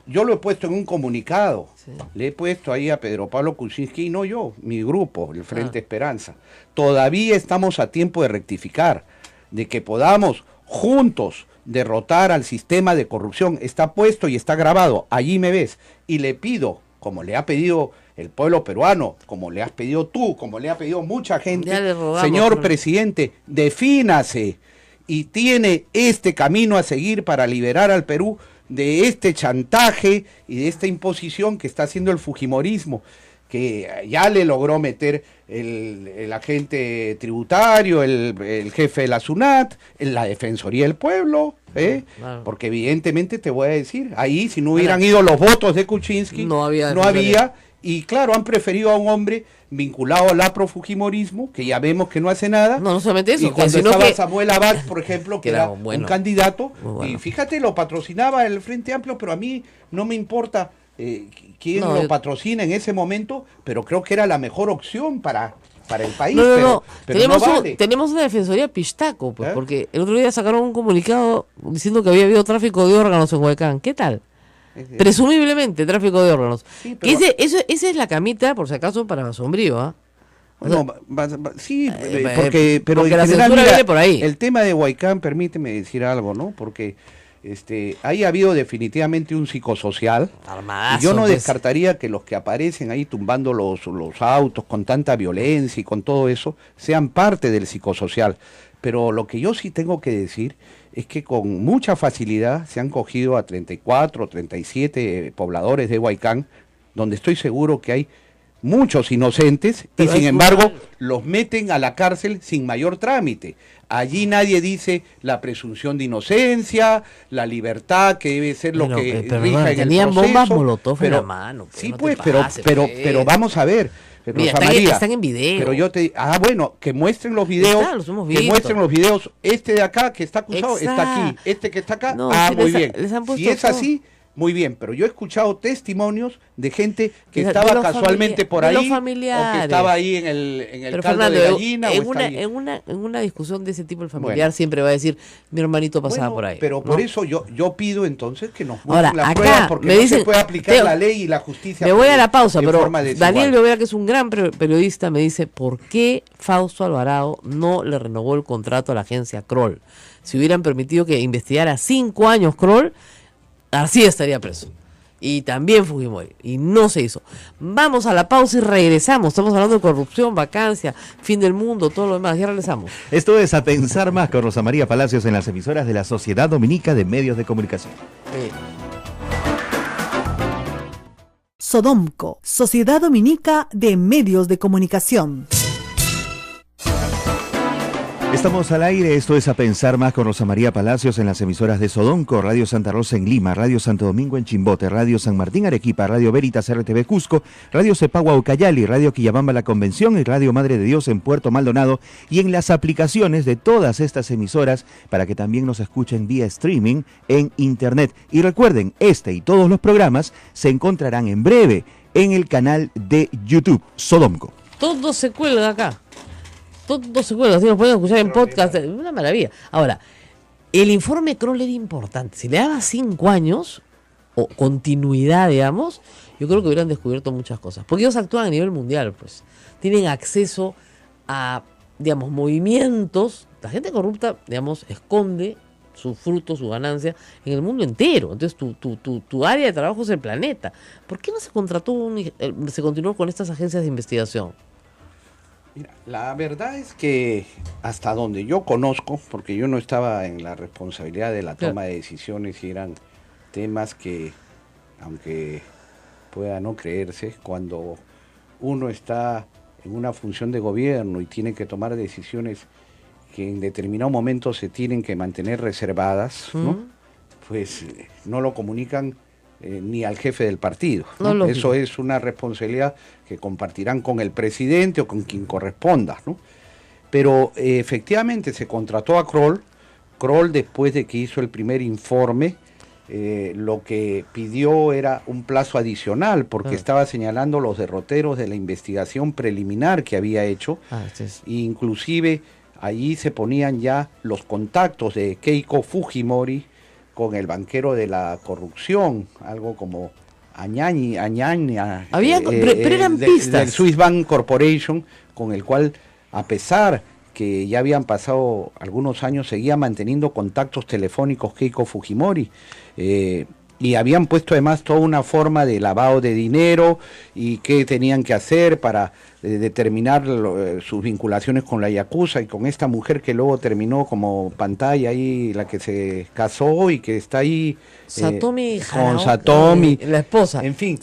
yo lo he puesto en un comunicado, Sí. Le he puesto ahí a Pedro Pablo Kuczynski, y no yo, mi grupo, el Frente Esperanza. Todavía estamos a tiempo de rectificar, de que podamos juntos derrotar al sistema de corrupción. Está puesto y está grabado, allí me ves, y le pido, como le ha pedido el pueblo peruano, como le has pedido tú, como le ha pedido mucha gente, Ya le rogamos, señor presidente, defínase, y tiene este camino a seguir para liberar al Perú de este chantaje y de esta imposición que está haciendo el fujimorismo, que ya le logró meter el agente tributario, el jefe de la SUNAT, en la Defensoría del Pueblo, Claro. Porque evidentemente te voy a decir, ahí si no hubieran ido los votos de Kuczynski, no había, y claro, han preferido a un hombre vinculado al afrofujimorismo, que ya vemos que no hace nada. No solamente eso, y cuando sino estaba que Samuel Abad, por ejemplo, que era bueno, un candidato, bueno. y fíjate, lo patrocinaba el Frente Amplio, pero a mí no me importa quién lo patrocina en ese momento, pero creo que era la mejor opción para el país. Pero tenemos una defensoría pistaco, pues, porque el otro día sacaron un comunicado diciendo que había habido tráfico de órganos en Huaycán. ¿Qué tal? Presumiblemente tráfico de órganos. Sí, pero esa es la camita, por si acaso, para Sombrío, ¿ah? Bueno, sí, pero en general, viene por ahí. El tema de Huaycán, permíteme decir algo, ¿no? Porque ahí ha habido definitivamente un psicosocial. Armadazo, y yo no pues descartaría que los que aparecen ahí tumbando los autos con tanta violencia y con todo eso sean parte del psicosocial. Pero lo que yo sí tengo que decir es que con mucha facilidad se han cogido a 34, 37 pobladores de Huaycán, donde estoy seguro que hay muchos inocentes, y sin embargo los meten a la cárcel sin mayor trámite. Allí nadie dice la presunción de inocencia, la libertad que debe ser lo que rija en el tenían proceso. bombas molotov en la mano. Sí, no pues, pases, pero vamos a ver. Mira, están en video. Pero yo bueno, que muestren los videos, los hemos que visto. Muestren los videos, de acá que está acusado está aquí, que está acá, muy bien. Si es así, muy bien, pero yo he escuchado testimonios de gente que estaba casualmente por ahí, o que estaba ahí en el caldo de gallina. En una discusión de ese tipo, el familiar siempre va a decir, mi hermanito pasaba por ahí. Pero por eso yo pido entonces que nos ahora, busquen las acá pruebas, porque me dicen, no se puede aplicar la ley y la justicia. Me voy a la pausa, en pero forma desigual. Daniel Llovera, que es un gran periodista, me dice, ¿por qué Fausto Alvarado no le renovó el contrato a la agencia Kroll? Si hubieran permitido que investigara 5 años Kroll, García estaría preso. Y también Fujimori. Y no se hizo. Vamos a la pausa y regresamos. Estamos hablando de corrupción, vacancia, fin del mundo, todo lo demás. Ya regresamos. Esto es A Pensar Más con Rosa María Palacios en las emisoras de la Sociedad Dominica de Medios de Comunicación. Sodomco, Sociedad Dominica de Medios de Comunicación. Estamos al aire, esto es A Pensar Más con Rosa María Palacios en las emisoras de Sodomco, Radio Santa Rosa en Lima, Radio Santo Domingo en Chimbote, Radio San Martín Arequipa, Radio Veritas RTV Cusco, Radio Cepagua Ucayali, Radio Quillabamba La Convención y Radio Madre de Dios en Puerto Maldonado, y en las aplicaciones de todas estas emisoras para que también nos escuchen vía streaming en internet. Y recuerden, y todos los programas se encontrarán en breve en el canal de YouTube Sodomco. Todo se cuelga acá. Todo se cuelga, así nos pueden escuchar en podcast, una maravilla. Ahora, el informe Kroll era importante. Si le daba 5 años, o continuidad, digamos, yo creo que hubieran descubierto muchas cosas. Porque ellos actúan a nivel mundial, pues. Tienen acceso a, digamos, movimientos. La gente corrupta, digamos, esconde sus frutos, su ganancia en el mundo entero. Entonces, tu área de trabajo es el planeta. ¿Por qué no se se continuó con estas agencias de investigación? Mira, la verdad es que hasta donde yo conozco, porque yo no estaba en la responsabilidad de la toma de decisiones y eran temas que, aunque pueda no creerse, cuando uno está en una función de gobierno y tiene que tomar decisiones que en determinado momento se tienen que mantener reservadas, ¿no? Pues no lo comunican ni al jefe del partido, ¿no? Eso es una responsabilidad que compartirán con el presidente o con quien corresponda, ¿no? Pero efectivamente se contrató a Kroll. Kroll, después de que hizo el primer informe, lo que pidió era un plazo adicional, porque estaba señalando los derroteros de la investigación preliminar que había hecho. Inclusive allí se ponían ya los contactos de Keiko Fujimori con el banquero de la corrupción, algo como Añaña, pero eran pistas. Del Swiss Bank Corporation, con el cual, a pesar que ya habían pasado algunos años, seguía manteniendo contactos telefónicos Keiko Fujimori, y habían puesto además toda una forma de lavado de dinero y qué tenían que hacer para determinar sus vinculaciones con la Yakuza y con esta mujer que luego terminó como pantalla ahí, la que se casó y que está ahí Satomi con Satomi, la esposa. en fin.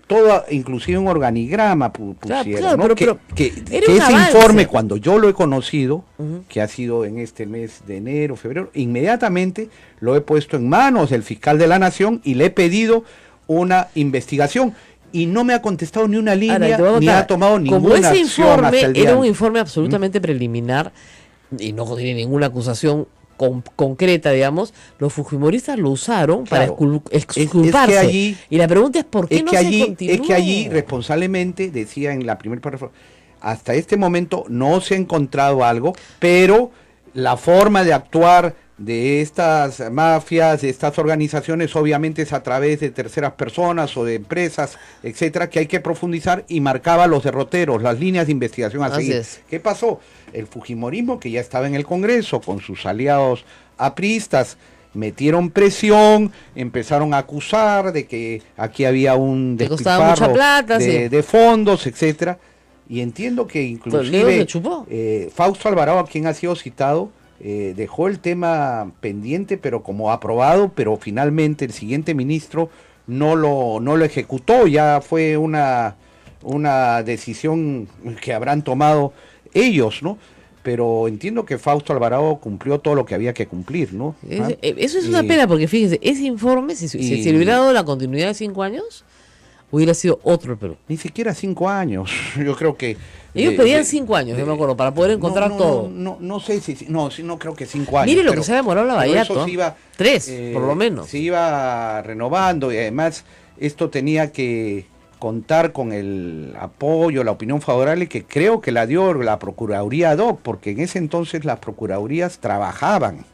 todo, inclusive un organigrama pusieron, ¿no? que ese informe, cuando yo lo he conocido, que ha sido en este mes de enero, febrero, inmediatamente lo he puesto en manos del fiscal de la Nación y le he pedido una investigación. Y no me ha contestado ni una línea, ni ha tomado ninguna acción hasta el día. Era un informe absolutamente preliminar y no tiene ninguna acusación concreta, digamos. Los fujimoristas lo usaron para exculparse. Es que allí, y la pregunta es ¿por qué no se continuó? Es que allí, responsablemente, decía en la primera párrafo, hasta este momento no se ha encontrado algo, pero la forma de actuar de estas mafias, de estas organizaciones, obviamente es a través de terceras personas o de empresas, etcétera, que hay que profundizar, y marcaba los derroteros, las líneas de investigación a seguir. ¿Qué pasó? El fujimorismo, que ya estaba en el Congreso con sus aliados apristas, metieron presión, empezaron a acusar de que aquí había un despilfarro de fondos, etcétera, y entiendo que inclusive Fausto Alvarado, a quien ha sido citado, dejó el tema pendiente, pero como aprobado, pero finalmente el siguiente ministro no lo ejecutó. Ya fue una decisión que habrán tomado ellos, ¿no? Pero entiendo que Fausto Alvarado cumplió todo lo que había que cumplir, ¿no? Eso es una pena, porque fíjense, ese informe, si se le hubiera dado la continuidad de 5 años, hubiera sido otro el Perú. Ni siquiera 5 años, yo creo que... Ellos pedían 5 años, yo me acuerdo, para poder encontrar todo. No sé si... No creo que 5 años. Mire lo que se ha demorado Lavallato. 3, por lo menos. Se iba renovando, y además esto tenía que contar con el apoyo, la opinión favorable que creo que la dio la Procuraduría ad hoc, porque en ese entonces las Procuradurías trabajaban,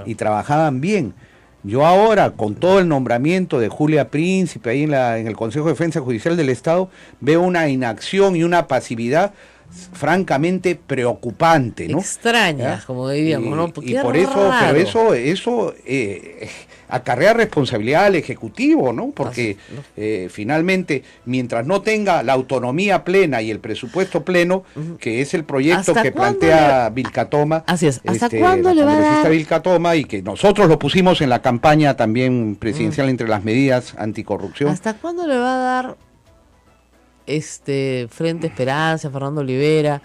y trabajaban bien. Yo ahora, con todo el nombramiento de Julia Príncipe ahí en el Consejo de Defensa Judicial del Estado, veo una inacción y una pasividad francamente preocupante, ¿no? Extrañas, como diríamos, ¿no? Y por eso, pero eso acarrea responsabilidad al Ejecutivo, ¿no? Porque finalmente, mientras no tenga la autonomía plena y el presupuesto pleno, que es el proyecto que plantea Vilca Toma, así es, ¿hasta cuándo le va a dar? Vilca Toma, y que nosotros lo pusimos en la campaña también presidencial entre las medidas anticorrupción. ¿Hasta cuándo le va a dar Frente Esperanza, Fernando Olivera,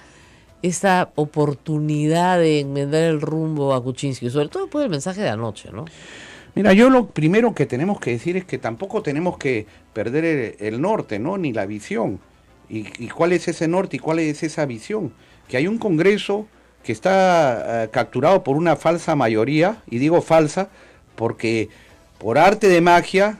esta oportunidad de enmendar el rumbo a Kuczynski, sobre todo después del mensaje de anoche, ¿no? Mira, yo lo primero que tenemos que decir es que tampoco tenemos que perder el norte, ¿no? Ni la visión. ¿Y cuál es ese norte y cuál es esa visión? Que hay un Congreso que está capturado por una falsa mayoría, y digo falsa porque por arte de magia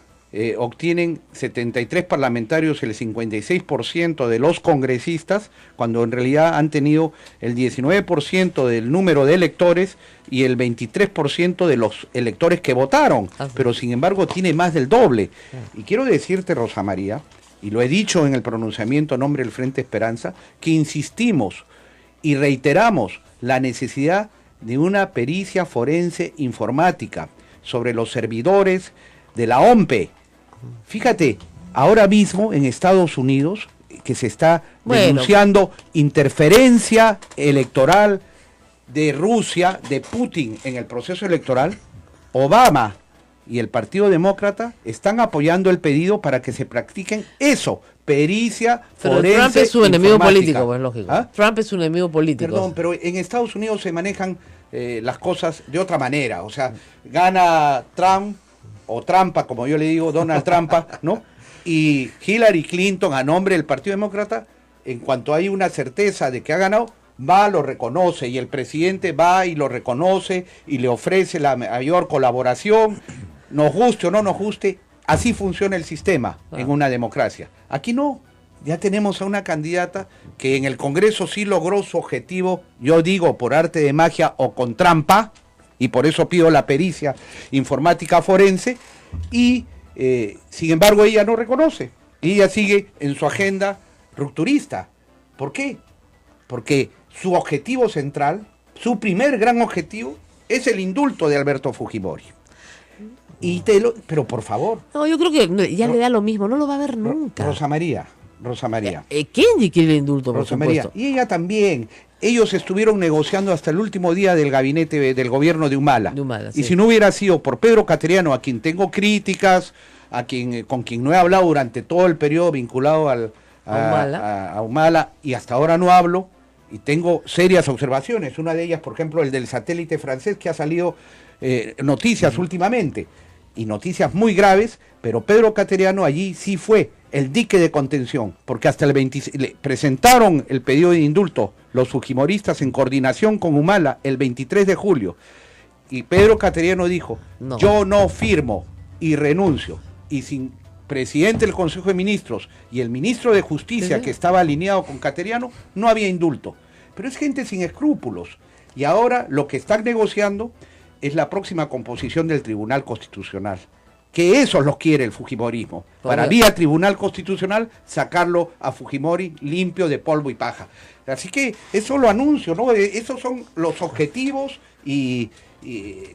obtienen 73 parlamentarios, el 56% de los congresistas, cuando en realidad han tenido el 19% del número de electores y el 23% de los electores que votaron, pero sin embargo tiene más del doble. Y quiero decirte, Rosa María, y lo he dicho en el pronunciamiento a nombre del Frente Esperanza, que insistimos y reiteramos la necesidad de una pericia forense informática sobre los servidores de la OMPE. Fíjate, ahora mismo en Estados Unidos, que se está denunciando interferencia electoral de Rusia, de Putin en el proceso electoral, Obama y el Partido Demócrata están apoyando el pedido para que se practiquen eso, pericia forense. Pero Trump es su enemigo político, pues lógico. Trump es su enemigo político. Perdón, pero en Estados Unidos se manejan las cosas de otra manera. O sea, gana Trump, o Trampa, como yo le digo, Donald Trampa, ¿no? Y Hillary Clinton, a nombre del Partido Demócrata, en cuanto hay una certeza de que ha ganado, va, lo reconoce, y el presidente va y lo reconoce y le ofrece la mayor colaboración, nos guste o no nos guste. Así funciona el sistema en una democracia. Aquí no, ya tenemos a una candidata que en el Congreso sí logró su objetivo, yo digo por arte de magia o con trampa, y por eso pido la pericia informática forense, y sin embargo ella no reconoce, y ella sigue en su agenda rupturista. ¿Por qué? Porque su objetivo central, su primer gran objetivo, es el indulto de Alberto Fujimori. Pero por favor. No, yo creo que ya le da lo mismo, no lo va a ver nunca. Rosa María. Kenji quiere el indulto, por Rosa María, supuesto. y ella también. ellos estuvieron negociando hasta el último día del gabinete del gobierno de Humala. Sí. Y si no hubiera sido por Pedro Cateriano, a quien tengo críticas, con quien no he hablado durante todo el periodo vinculado a Humala, y hasta ahora no hablo, y tengo serias observaciones. Una de ellas, por ejemplo, el del satélite francés, que ha salido noticias últimamente, y noticias muy graves, pero Pedro Cateriano allí sí fue el dique de contención, porque hasta el 26 le presentaron el pedido de indulto los fujimoristas en coordinación con Humala el 23 de julio, y Pedro Cateriano dijo, yo no firmo y renuncio, y sin presidente del Consejo de Ministros y el ministro de Justicia, que estaba alineado con Cateriano, no había indulto. Pero es gente sin escrúpulos, y ahora lo que están negociando es la próxima composición del Tribunal Constitucional, que eso los quiere el fujimorismo, para vía Tribunal Constitucional sacarlo a Fujimori limpio de polvo y paja. Así que eso lo anuncio, ¿no? Esos son los objetivos, y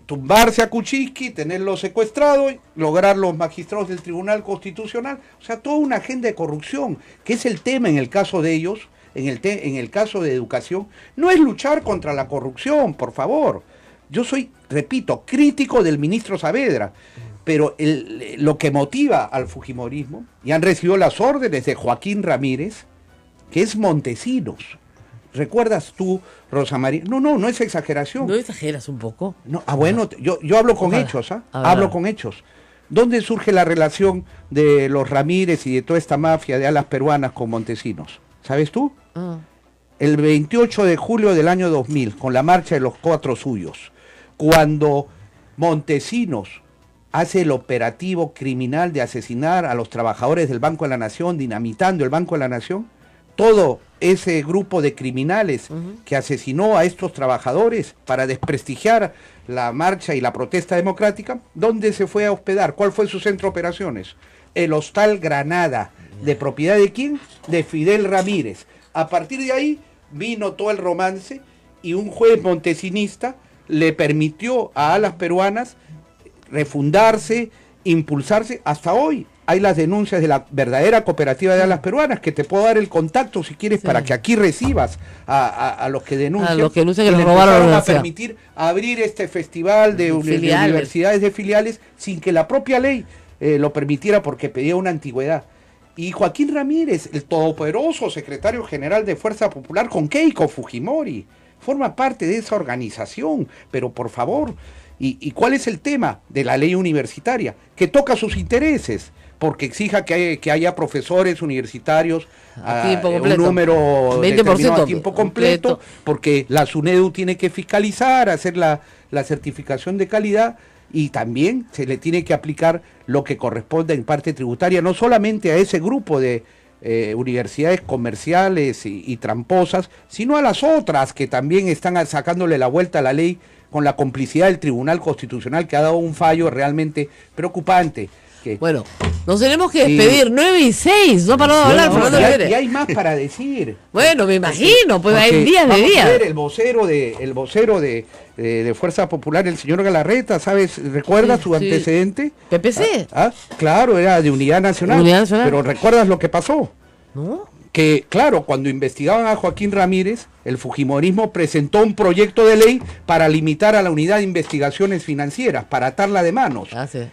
tumbarse a Kuczynski, tenerlo secuestrado, lograr los magistrados del Tribunal Constitucional, o sea, toda una agenda de corrupción, que es el tema en el caso de ellos, en el caso de educación, no es luchar contra la corrupción, por favor. Yo soy, repito, crítico del ministro Saavedra, pero lo que motiva al fujimorismo, y han recibido las órdenes de Joaquín Ramírez, que es Montesinos. ¿Recuerdas tú, Rosa María? No es exageración. ¿No exageras un poco? No, bueno, yo hablo con hechos, hablo con hechos. ¿Dónde surge la relación de los Ramírez y de toda esta mafia de alas peruanas con Montesinos? ¿Sabes tú? El 28 de julio del año 2000, con la marcha de los 4 suyos, cuando Montesinos hace el operativo criminal de asesinar a los trabajadores del Banco de la Nación, dinamitando el Banco de la Nación, todo ese grupo de criminales que asesinó a estos trabajadores para desprestigiar la marcha y la protesta democrática, ¿dónde se fue a hospedar? ¿Cuál fue su centro de operaciones? El Hostal Granada. ¿De propiedad de quién? De Fidel Ramírez. A partir de ahí vino todo el romance, y un juez montesinista le permitió a alas peruanas refundarse, impulsarse. Hasta hoy hay las denuncias de la verdadera cooperativa de alas peruanas, que te puedo dar el contacto si quieres, para que aquí recibas a los que denuncian. A los que denuncian que les le robaron empezaron la a permitir abrir este festival de universidades de filiales sin que la propia ley lo permitiera, porque pedía una antigüedad. Y Joaquín Ramírez, el todopoderoso secretario general de Fuerza Popular con Keiko Fujimori, forma parte de esa organización. Pero por favor, ¿y cuál es el tema de la ley universitaria? Que toca sus intereses, porque exija que haya profesores universitarios un número 20% a tiempo completo, porque la SUNEDU tiene que fiscalizar, hacer la certificación de calidad, y también se le tiene que aplicar lo que corresponde en parte tributaria, no solamente a ese grupo de universidades comerciales y tramposas, sino a las otras que también están sacándole la vuelta a la ley con la complicidad del Tribunal Constitucional, que ha dado un fallo realmente preocupante. Bueno, nos tenemos que despedir, 9:06, no paró de hablar, Fernando Rivera. Y hay más para decir. Bueno, me imagino, pues hay días de días. El vocero de Fuerza Popular, el señor Galarreta, ¿sabes? ¿Recuerdas su antecedente? ¿PPC? Claro, era de Unidad Nacional. Pero ¿recuerdas lo que pasó? ¿No? Que, claro, cuando investigaban a Joaquín Ramírez, el fujimorismo presentó un proyecto de ley para limitar a la Unidad de Investigaciones Financieras, para atarla de manos.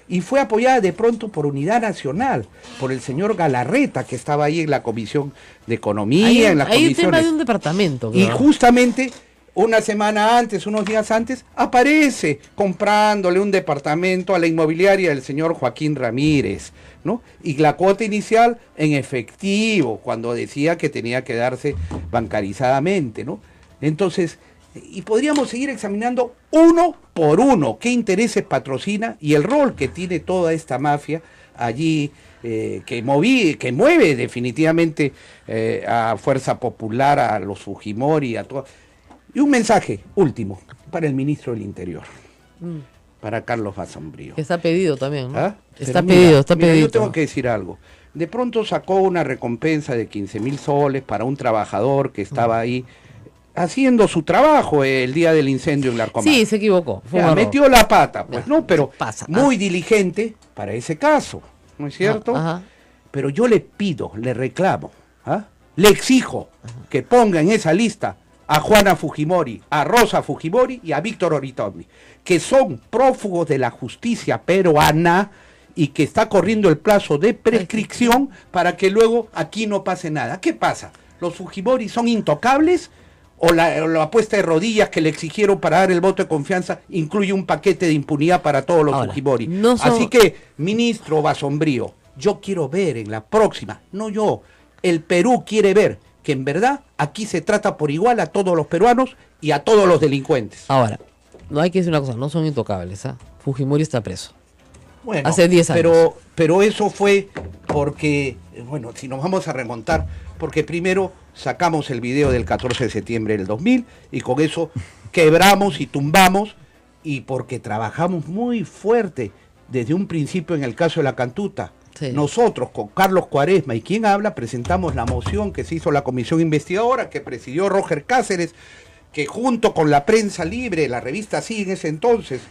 Y fue apoyada de pronto por Unidad Nacional, por el señor Galarreta, que estaba ahí en la Comisión de Economía, en las comisiones. Hay un tema de un departamento. Y justamente una semana antes, unos días antes, aparece comprándole un departamento a la inmobiliaria del señor Joaquín Ramírez, ¿no? Y la cuota inicial en efectivo, cuando decía que tenía que darse bancarizadamente, ¿no? Entonces, y podríamos seguir examinando uno por uno qué intereses patrocina y el rol que tiene toda esta mafia allí, que mueve definitivamente a Fuerza Popular, a los Fujimori, a todo. Y un mensaje último para el ministro del Interior, para Carlos Basombrío. Que está pedido también, ¿no? Está pedido. Mira, yo tengo que decir algo. De pronto sacó una recompensa de 15.000 soles para un trabajador que estaba ahí haciendo su trabajo el día del incendio en Larcomar. Sí, se equivocó. Metió la pata, pues no, pero muy diligente para ese caso, ¿no es cierto? Pero yo le pido, le reclamo, le exijo que ponga en esa lista a Juana Fujimori, a Rosa Fujimori y a Víctor Oritondi, que son prófugos de la justicia peruana y que está corriendo el plazo de prescripción para que luego aquí no pase nada. ¿Qué pasa? ¿Los Fujimori son intocables? ¿O la puesta de rodillas que le exigieron para dar el voto de confianza incluye un paquete de impunidad para todos los Fujimori? No son... Así que, ministro Basombrío, yo quiero ver en la próxima, no yo, el Perú quiere ver que en verdad aquí se trata por igual a todos los peruanos y a todos los delincuentes. Ahora, no hay que decir una cosa, no son intocables, ¿ah? Fujimori está preso. Bueno, hace 10 años. Pero eso fue porque, bueno, si nos vamos a remontar, porque primero sacamos el video del 14 de septiembre del 2000 y con eso quebramos y tumbamos, y porque trabajamos muy fuerte desde un principio en el caso de la Cantuta. Sí. Nosotros, con Carlos Cuaresma y quien habla, presentamos la moción que se hizo la comisión investigadora, que presidió Roger Cáceres, que junto con la Prensa Libre, la revista Sí en ese entonces,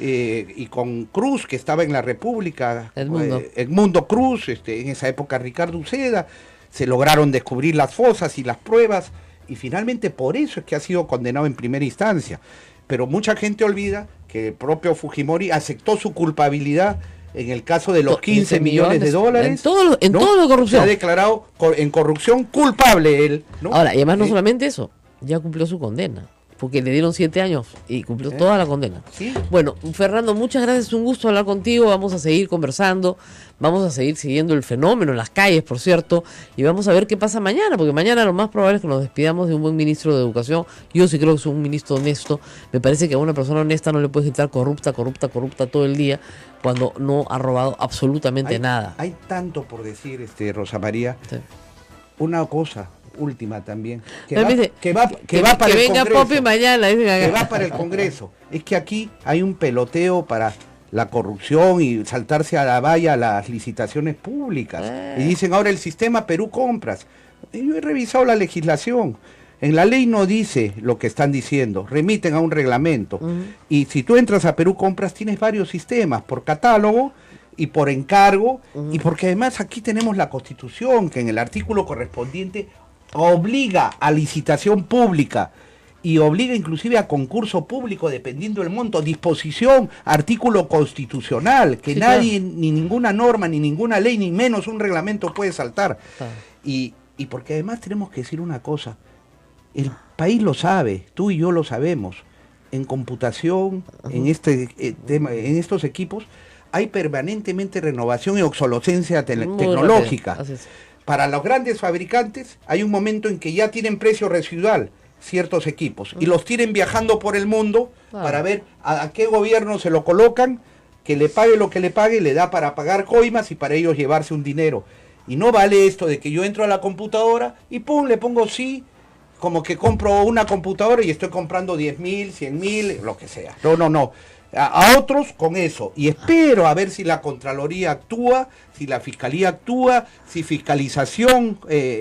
y con Cruz, que estaba en la República, Edmundo Cruz, en esa época Ricardo Uceda, se lograron descubrir las fosas y las pruebas, y finalmente por eso es que ha sido condenado en primera instancia. Pero mucha gente olvida que el propio Fujimori aceptó su culpabilidad en el caso de los 15 millones de dólares. En todo lo de corrupción. Se ha declarado en corrupción culpable él, ¿no? Ahora, y además no solamente eso, ya cumplió su condena, porque le dieron 7 años y cumplió toda la condena. ¿Sí? Bueno, Fernando, muchas gracias, un gusto hablar contigo, vamos a seguir conversando, vamos a seguir siguiendo el fenómeno en las calles, por cierto, y vamos a ver qué pasa mañana, porque mañana lo más probable es que nos despidamos de un buen ministro de Educación. Yo sí creo que es un ministro honesto, me parece que a una persona honesta no le puedes gritar corrupta todo el día, cuando no ha robado absolutamente nada. Hay tanto por decir, Rosa María, sí. Una cosa última también, que va para el venga Congreso, Popi mañana, que va para el Congreso, es que aquí hay un peloteo para la corrupción y saltarse a la valla las licitaciones públicas, y dicen ahora el sistema Perú Compras. Yo he revisado la legislación, en la ley no dice lo que están diciendo, remiten a un reglamento, y si tú entras a Perú Compras tienes varios sistemas, por catálogo y por encargo, y porque además aquí tenemos la Constitución, que en el artículo correspondiente obliga a licitación pública y obliga inclusive a concurso público dependiendo del monto, disposición, artículo constitucional, que sí, nadie, claro, ni ninguna norma, ni ninguna ley, ni menos un reglamento puede saltar. Claro. Y porque además tenemos que decir una cosa, el país lo sabe, tú y yo lo sabemos, en computación, en este tema, en estos equipos, hay permanentemente renovación y obsolescencia tecnológica. Para los grandes fabricantes hay un momento en que ya tienen precio residual ciertos equipos y los tienen viajando por el mundo para ver a qué gobierno se lo colocan, que le pague lo que le pague, le da para pagar coimas y para ellos llevarse un dinero. Y no vale esto de que yo entro a la computadora y pum, le pongo sí, como que compro una computadora y estoy comprando 10.000, 100.000, lo que sea. No. A otros con eso, y espero a ver si la Contraloría actúa, si la Fiscalía actúa, si fiscalización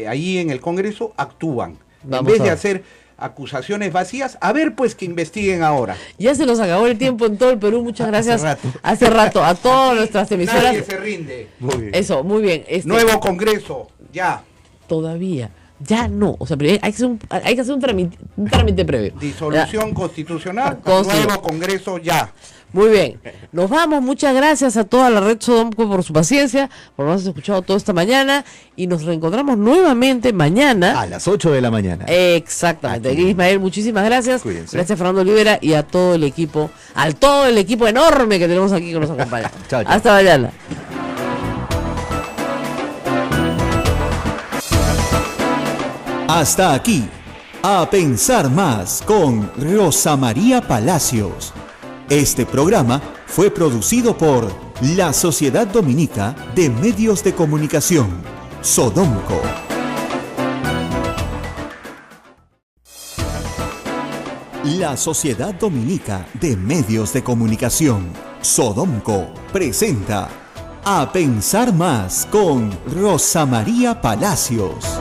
allí en el Congreso actúan, en vez de hacer acusaciones vacías, a ver pues que investiguen ahora. Ya se nos acabó el tiempo en todo el Perú, muchas gracias. Hace rato a todas nuestras emisoras. Nadie se rinde. Muy bien. Eso, muy bien. Nuevo Congreso, ya. Todavía. Ya no, o sea, pero hay que hacer un trámite previo. Disolución constitucional, nuevo Congreso ya. Muy bien, nos vamos, muchas gracias a toda la red Sodomco por su paciencia, por habernos escuchado toda esta mañana, y nos reencontramos nuevamente mañana. A las 8 de la mañana. Exactamente. Aquí. Ismael, muchísimas gracias. Cuídense. Gracias Fernando Olivera y a todo el equipo, enorme que tenemos aquí que nos acompaña. Chao. Hasta mañana. Hasta aquí, A Pensar Más con Rosa María Palacios. Este programa fue producido por la Sociedad Dominica de Medios de Comunicación, Sodomco. La Sociedad Dominica de Medios de Comunicación, Sodomco, presenta A Pensar Más con Rosa María Palacios.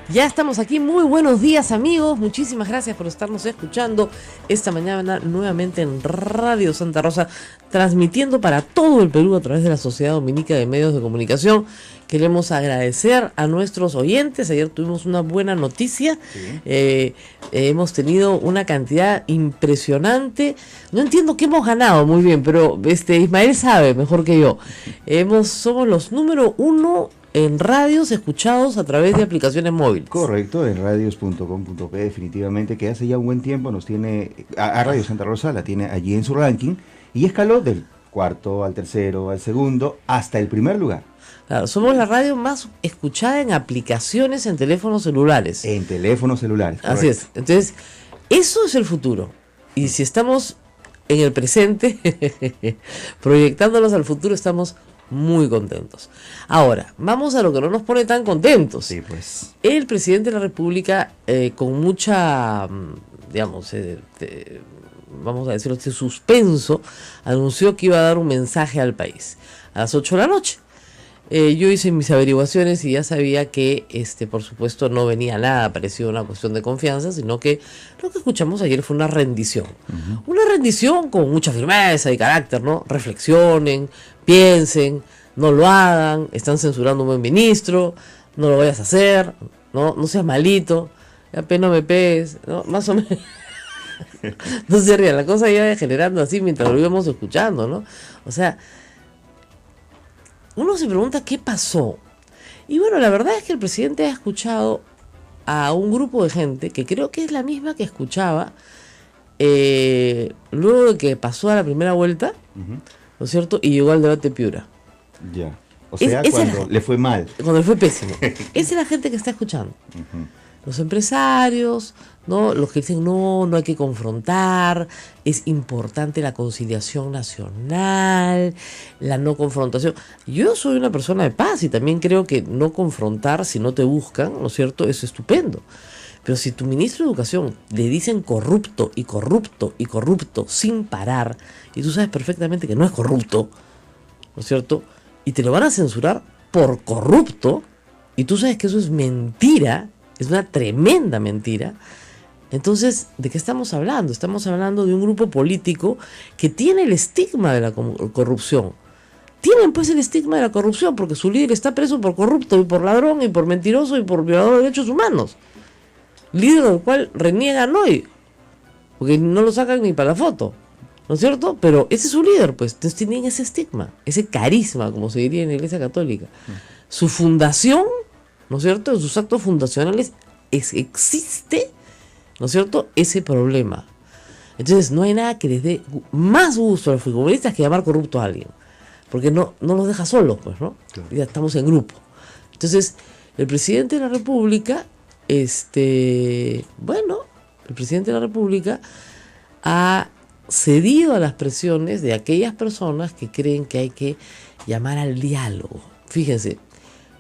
Ya estamos aquí, muy buenos días amigos, muchísimas gracias por estarnos escuchando esta mañana nuevamente en Radio Santa Rosa, transmitiendo para todo el Perú a través de la Sociedad Dominica de Medios de Comunicación, Queremos agradecer a nuestros oyentes. Ayer tuvimos una buena noticia. Sí. Hemos tenido una cantidad impresionante. No entiendo qué hemos ganado muy bien, pero Ismael sabe mejor que yo. Somos los número 1 en radios escuchados a través de aplicaciones móviles. Correcto, en radios.com.pe definitivamente, que hace ya un buen tiempo nos tiene, a Radio Santa Rosa la tiene allí en su ranking, y escaló del cuarto al tercero, al segundo, hasta el primer lugar. Claro, somos la radio más escuchada en aplicaciones en teléfonos celulares. En teléfonos celulares. Correcto. Así es. Entonces, eso es el futuro. Y si estamos en el presente, proyectándonos al futuro, estamos muy contentos. Ahora, vamos a lo que no nos pone tan contentos. Sí, pues. El presidente de la República, con mucha, digamos, vamos a decirlo, suspenso, anunció que iba a dar un mensaje al país a las 8 de la noche. Yo hice mis averiguaciones y ya sabía que, por supuesto, no venía nada parecido a una cuestión de confianza, sino que lo que escuchamos ayer fue una rendición. Una rendición con mucha firmeza y carácter, ¿no? Reflexionen, piensen, no lo hagan, están censurando a un buen ministro, no lo vayas a hacer, no seas malito, apenas me pegues, ¿no? Más o menos. No se rían, la cosa iba degenerando así mientras lo íbamos escuchando, ¿no? O sea, uno se pregunta qué pasó. Y bueno, la verdad es que el presidente ha escuchado a un grupo de gente que creo que es la misma que escuchaba luego de que pasó a la primera vuelta, ¿no es cierto? Y llegó al debate Piura. Ya. O sea, cuando le fue mal. Cuando le fue pésimo. Esa es la gente que está escuchando. Los empresarios, ¿no? Los que dicen no hay que confrontar, es importante la conciliación nacional, la no confrontación. Yo soy una persona de paz y también creo que no confrontar si no te buscan, ¿no es cierto? Es estupendo. Pero si tu ministro de Educación le dicen corrupto y corrupto y corrupto sin parar, y tú sabes perfectamente que no es corrupto, ¿no es cierto? Y te lo van a censurar por corrupto, y tú sabes que eso es mentira, es una tremenda mentira. Entonces, ¿de qué estamos hablando? Estamos hablando de un grupo político que tiene el estigma de la corrupción. Tienen pues el estigma de la corrupción porque su líder está preso por corrupto y por ladrón y por mentiroso y por violador de derechos humanos. Líder del cual reniegan hoy, porque no lo sacan ni para la foto, ¿no es cierto? Pero ese es su líder, pues. Entonces tienen ese estigma, ese carisma, como se diría en la Iglesia Católica. Su fundación, ¿no es cierto? En sus actos fundacionales existe, ¿no es cierto?, ese problema. Entonces no hay nada que les dé más gusto a los futbolistas que llamar corrupto a alguien, porque no los deja solos, pues, ¿no? Claro. Ya estamos en grupo. Entonces, el presidente de la República, el presidente de la República ha cedido a las presiones de aquellas personas que creen que hay que llamar al diálogo. Fíjense,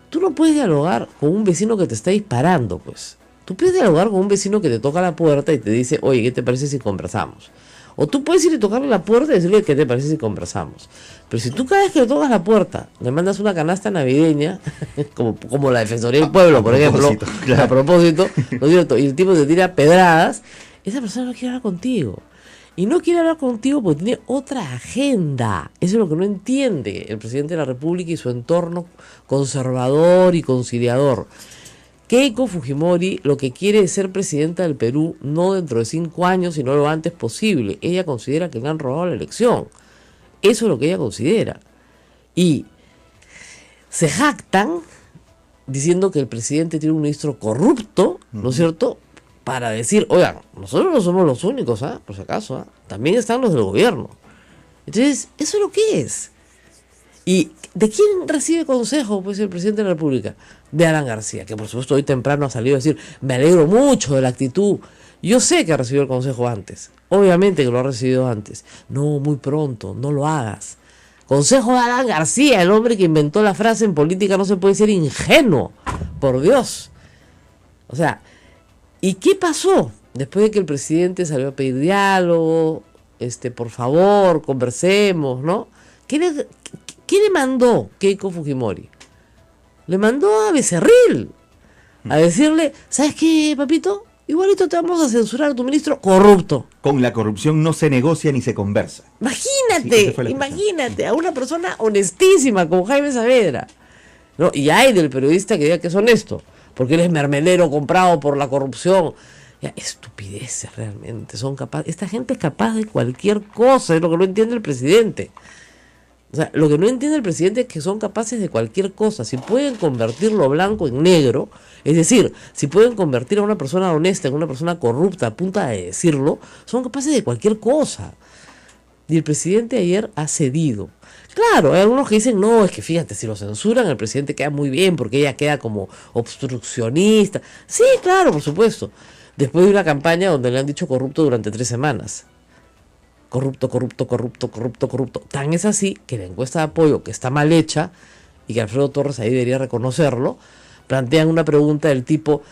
tú no puedes dialogar con un vecino que te está disparando, pues. Tú puedes dialogar con un vecino que te toca la puerta y te dice, oye, ¿qué te parece si conversamos? O tú puedes ir y tocarle la puerta y decirle, ¿qué te parece si conversamos? Pero si tú cada vez que le tocas la puerta le mandas una canasta navideña, como la Defensoría del Pueblo, por ejemplo, claro, a propósito, ¿no es cierto? Y el tipo te tira pedradas, esa persona no quiere hablar contigo. Y no quiere hablar contigo porque tiene otra agenda. Eso es lo que no entiende el presidente de la República y su entorno conservador y conciliador. Keiko Fujimori lo que quiere es ser presidenta del Perú no dentro de 5 años, sino lo antes posible. Ella considera que le han robado la elección. Eso es lo que ella considera. Y se jactan diciendo que el presidente tiene un ministro corrupto, ¿no es cierto?, para decir, oigan, nosotros no somos los únicos, por si acaso, también están los del gobierno. Entonces, eso es lo que es. ¿Y de quién recibe consejo, pues, el presidente de la República? De Alan García, que por supuesto hoy temprano ha salido a decir, me alegro mucho de la actitud. Yo sé que ha recibido el consejo antes, obviamente que lo ha recibido antes. No, muy pronto, no lo hagas. Consejo de Alan García, el hombre que inventó la frase en política no se puede ser ingenuo, por Dios. O sea, ¿y qué pasó? Después de que el presidente salió a pedir diálogo, por favor, conversemos, ¿no? ¿Qué le mandó Keiko Fujimori? Le mandó a Becerril a decirle, ¿sabes qué, papito? Igualito te vamos a censurar a tu ministro corrupto. Con la corrupción no se negocia ni se conversa. Imagínate, a una persona honestísima como Jaime Saavedra. ¿no? Y hay del periodista que diga que es honesto, porque él es mermelero comprado por la corrupción. Ya, estupideces realmente, esta gente es capaz de cualquier cosa, es lo que no entiende el presidente. O sea, lo que no entiende el presidente es que son capaces de cualquier cosa. Si pueden convertir lo blanco en negro, es decir, si pueden convertir a una persona honesta en una persona corrupta a punta de decirlo, son capaces de cualquier cosa. Y el presidente ayer ha cedido. Claro, hay algunos que dicen, no, es que fíjate, si lo censuran, el presidente queda muy bien porque ella queda como obstruccionista. Sí, claro, por supuesto. Después de una campaña donde le han dicho corrupto durante 3 semanas. Corrupto, corrupto, corrupto, corrupto, corrupto. Tan es así que la encuesta de apoyo, que está mal hecha, y que Alfredo Torres ahí debería reconocerlo, plantean una pregunta del tipo,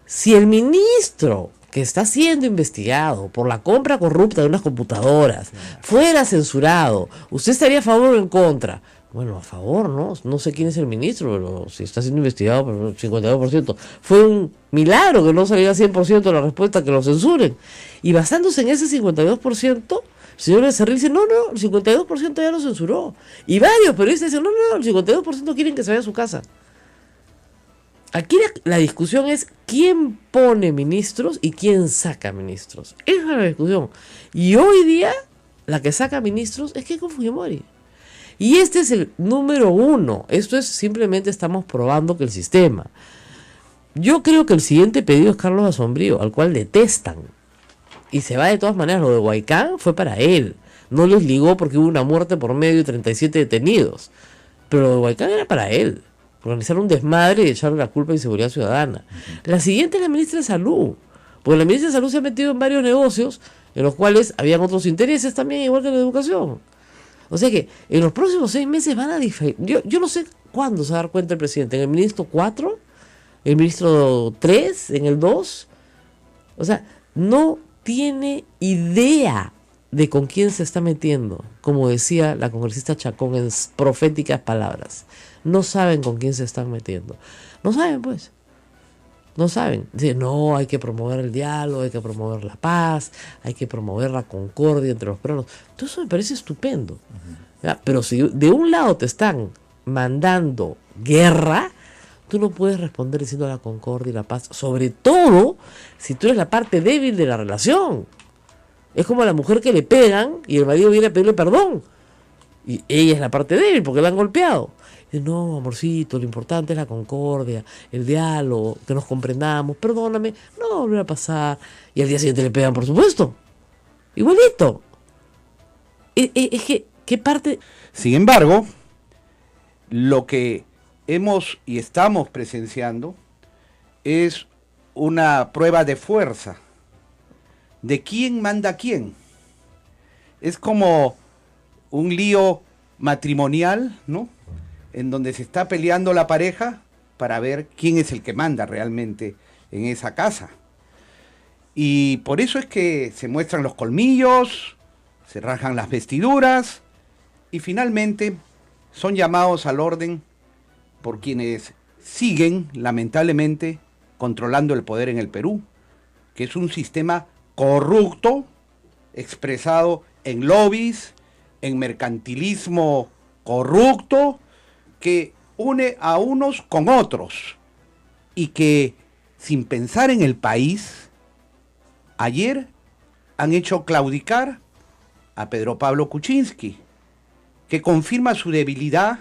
si el ministro que está siendo investigado por la compra corrupta de unas computadoras fuera censurado, ¿usted estaría a favor o en contra? Bueno, a favor, ¿no? No sé quién es el ministro, pero si está siendo investigado por el 52%. Fue un milagro que no saliera 100% la respuesta, que lo censuren. Y basándose en ese 52%, el señor Becerril dice, no, el 52% ya lo censuró. Y varios periodistas dicen, no, el 52% quieren que se vaya a su casa. Aquí la discusión es quién pone ministros y quién saca ministros. Esa es la discusión. Y hoy día, la que saca ministros es Keiko Fujimori. Y este es el número 1. Esto es simplemente estamos probando que el sistema. Yo creo que el siguiente pedido es Carlos Asombrío, al cual detestan. Y se va de todas maneras. Lo de Huaycán fue para él. No les ligó porque hubo una muerte por medio y 37 detenidos. Pero lo de Huaycán era para él. Organizar un desmadre y echarle la culpa a Inseguridad Ciudadana. La siguiente es la ministra de Salud. Porque la ministra de Salud se ha metido en varios negocios en los cuales habían otros intereses también, igual que la educación. O sea que en los próximos 6 meses van a diferir. Yo no sé cuándo se va a dar cuenta el presidente. ¿En el ministro 4? ¿El ministro 3? ¿En el 2? O sea, no tiene idea de con quién se está metiendo. Como decía la congresista Chacón en proféticas palabras. No saben con quién se están metiendo. No saben, pues. No saben. Dicen, no, hay que promover el diálogo, hay que promover la paz, hay que promover la concordia entre los peruanos. Todo eso me parece estupendo. ¿Ya? Pero si de un lado te están mandando guerra, tú no puedes responder diciendo la concordia y la paz. Sobre todo si tú eres la parte débil de la relación. Es como a la mujer que le pegan y el marido viene a pedirle perdón. Y ella es la parte débil porque la han golpeado. No, amorcito, lo importante es la concordia, el diálogo, que nos comprendamos, perdóname, no va a volver a pasar. Y al día siguiente le pegan, por supuesto. Igualito. Es que, ¿qué parte? Sin embargo, lo que hemos y estamos presenciando es una prueba de fuerza. ¿De quién manda a quién? Es como un lío matrimonial, ¿no? En donde se está peleando la pareja para ver quién es el que manda realmente en esa casa. Y por eso es que se muestran los colmillos, se rajan las vestiduras y finalmente son llamados al orden por quienes siguen, lamentablemente, controlando el poder en el Perú, que es un sistema corrupto, expresado en lobbies, en mercantilismo corrupto, que une a unos con otros y que, sin pensar en el país, ayer han hecho claudicar a Pedro Pablo Kuczynski, que confirma su debilidad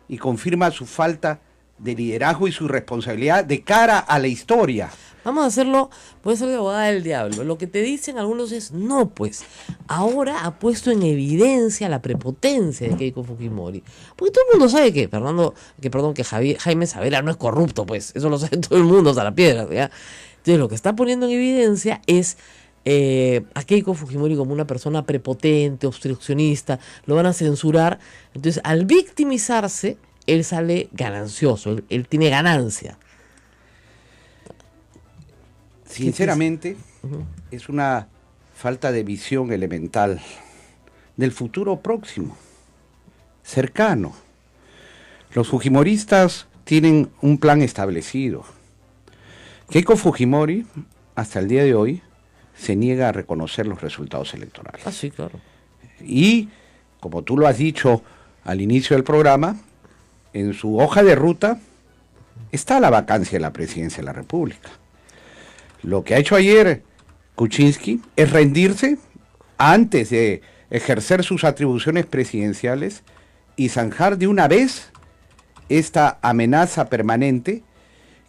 y confirma su falta de liderazgo y su responsabilidad de cara a la historia. Vamos a hacerlo, puede ser de abogada del diablo. Lo que te dicen algunos es, no, pues, ahora ha puesto en evidencia la prepotencia de Keiko Fujimori. Porque todo el mundo sabe que Jaime Sabela no es corrupto, pues, eso lo sabe todo el mundo hasta la piedra, ¿ya? Entonces lo que está poniendo en evidencia es a Keiko Fujimori como una persona prepotente, obstruccionista, lo van a censurar. Entonces, al victimizarse, él sale ganancioso, él tiene ganancia. Sinceramente, es una falta de visión elemental del futuro próximo, cercano. Los fujimoristas tienen un plan establecido. Keiko Fujimori, hasta el día de hoy, se niega a reconocer los resultados electorales. Ah, sí, claro. Y, como tú lo has dicho al inicio del programa, en su hoja de ruta está la vacancia de la presidencia de la República. Lo que ha hecho ayer Kuczynski es rendirse antes de ejercer sus atribuciones presidenciales y zanjar de una vez esta amenaza permanente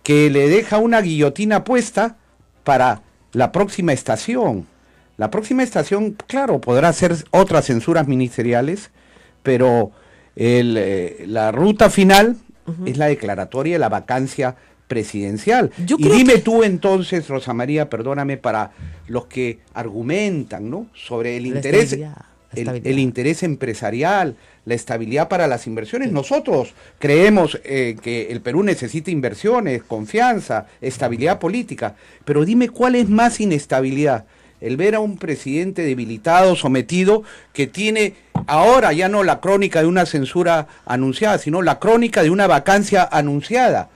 que le deja una guillotina puesta para la próxima estación. La próxima estación, claro, podrá ser otras censuras ministeriales, pero la ruta final es la declaratoria de la vacancia presidencial. Y dime tú entonces, Rosa María, perdóname, para los que argumentan, ¿no?, sobre el interés, el interés empresarial, la estabilidad para las inversiones. Sí. Nosotros creemos que el Perú necesita inversiones, confianza, estabilidad política, pero dime cuál es más inestabilidad. El ver a un presidente debilitado, sometido, que tiene ahora ya no la crónica de una censura anunciada, sino la crónica de una vacancia anunciada.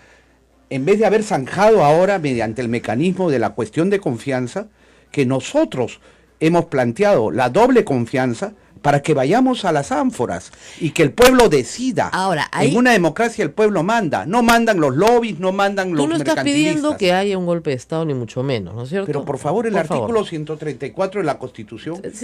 En vez de haber zanjado ahora, mediante el mecanismo de la cuestión de confianza, que nosotros hemos planteado la doble confianza para que vayamos a las ánforas y que el pueblo decida. Ahora, ahí, en una democracia el pueblo manda, no mandan los lobbies, no mandan los mercantilistas. Tú no estás pidiendo que haya un golpe de Estado, ni mucho menos, ¿no es cierto? Pero por favor, el artículo 134 de la Constitución es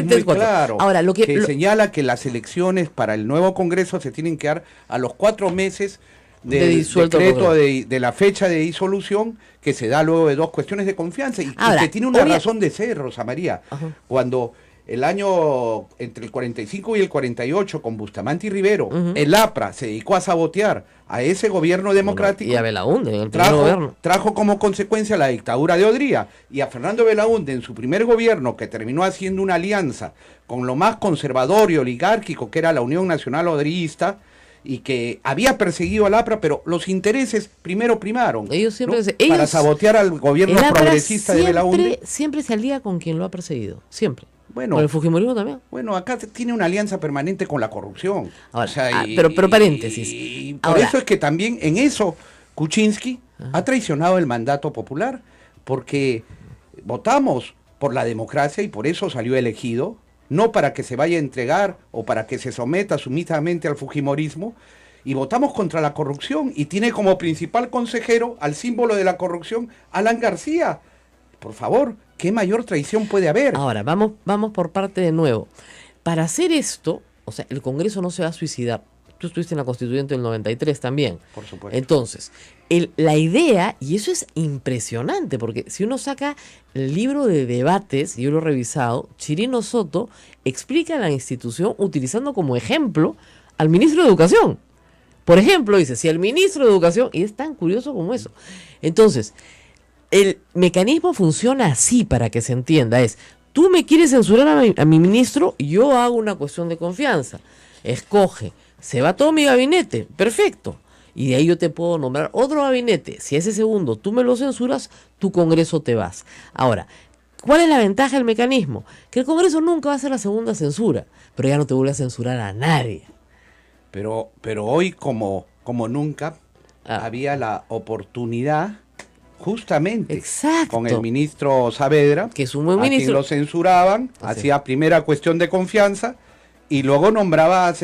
muy claro. Ahora, que señala que las elecciones para el nuevo Congreso se tienen que dar a los 4 meses del decreto de la fecha de disolución, que se da luego de 2 cuestiones de confianza y que tiene una razón de ser, Rosa María. Cuando el año entre el 45 y el 48, con Bustamante y Rivero, el APRA se dedicó a sabotear a ese gobierno democrático. Y a Belaúnde, el primer gobierno. Trajo como consecuencia la dictadura de Odría. Y a Fernando Belaúnde, en su primer gobierno, que terminó haciendo una alianza con lo más conservador y oligárquico, que era la Unión Nacional Odrillista, y que había perseguido al APRA, pero los intereses primero primaron, ellos siempre, ¿no?, para sabotear al gobierno progresista de Belaúnde. Siempre se alía con quien lo ha perseguido, siempre. Bueno, con el fujimorismo también. Bueno, acá tiene una alianza permanente con la corrupción. Ahora, pero paréntesis. Y por eso es que también en eso Kuczynski ha traicionado el mandato popular, porque votamos por la democracia y por eso salió elegido, no para que se vaya a entregar o para que se someta sumisamente al fujimorismo, y votamos contra la corrupción, y tiene como principal consejero al símbolo de la corrupción, Alan García. Por favor, ¿qué mayor traición puede haber? Ahora, vamos por parte de nuevo. Para hacer esto, o sea, el Congreso no se va a suicidar. Tú estuviste en la Constituyente del 93 también. Por supuesto. Entonces, la idea, y eso es impresionante, porque si uno saca el libro de debates, y yo lo he revisado, Chirino Soto explica la institución utilizando como ejemplo al ministro de Educación. Por ejemplo, dice, si el ministro de Educación, y es tan curioso como eso. Entonces, el mecanismo funciona así, para que se entienda, es, tú me quieres censurar a mi ministro, yo hago una cuestión de confianza, escoge, se va todo mi gabinete, perfecto, y de ahí yo te puedo nombrar otro gabinete. Si ese segundo tú me lo censuras, tu Congreso te vas. Ahora, ¿cuál es la ventaja del mecanismo? Que el Congreso nunca va a hacer la segunda censura, pero ya no te vuelve a censurar a nadie. Pero hoy, como nunca, había la oportunidad, justamente, con el ministro Saavedra, que es un buen ministro, quien lo censuraban, hacía primera cuestión de confianza, y luego nombraba a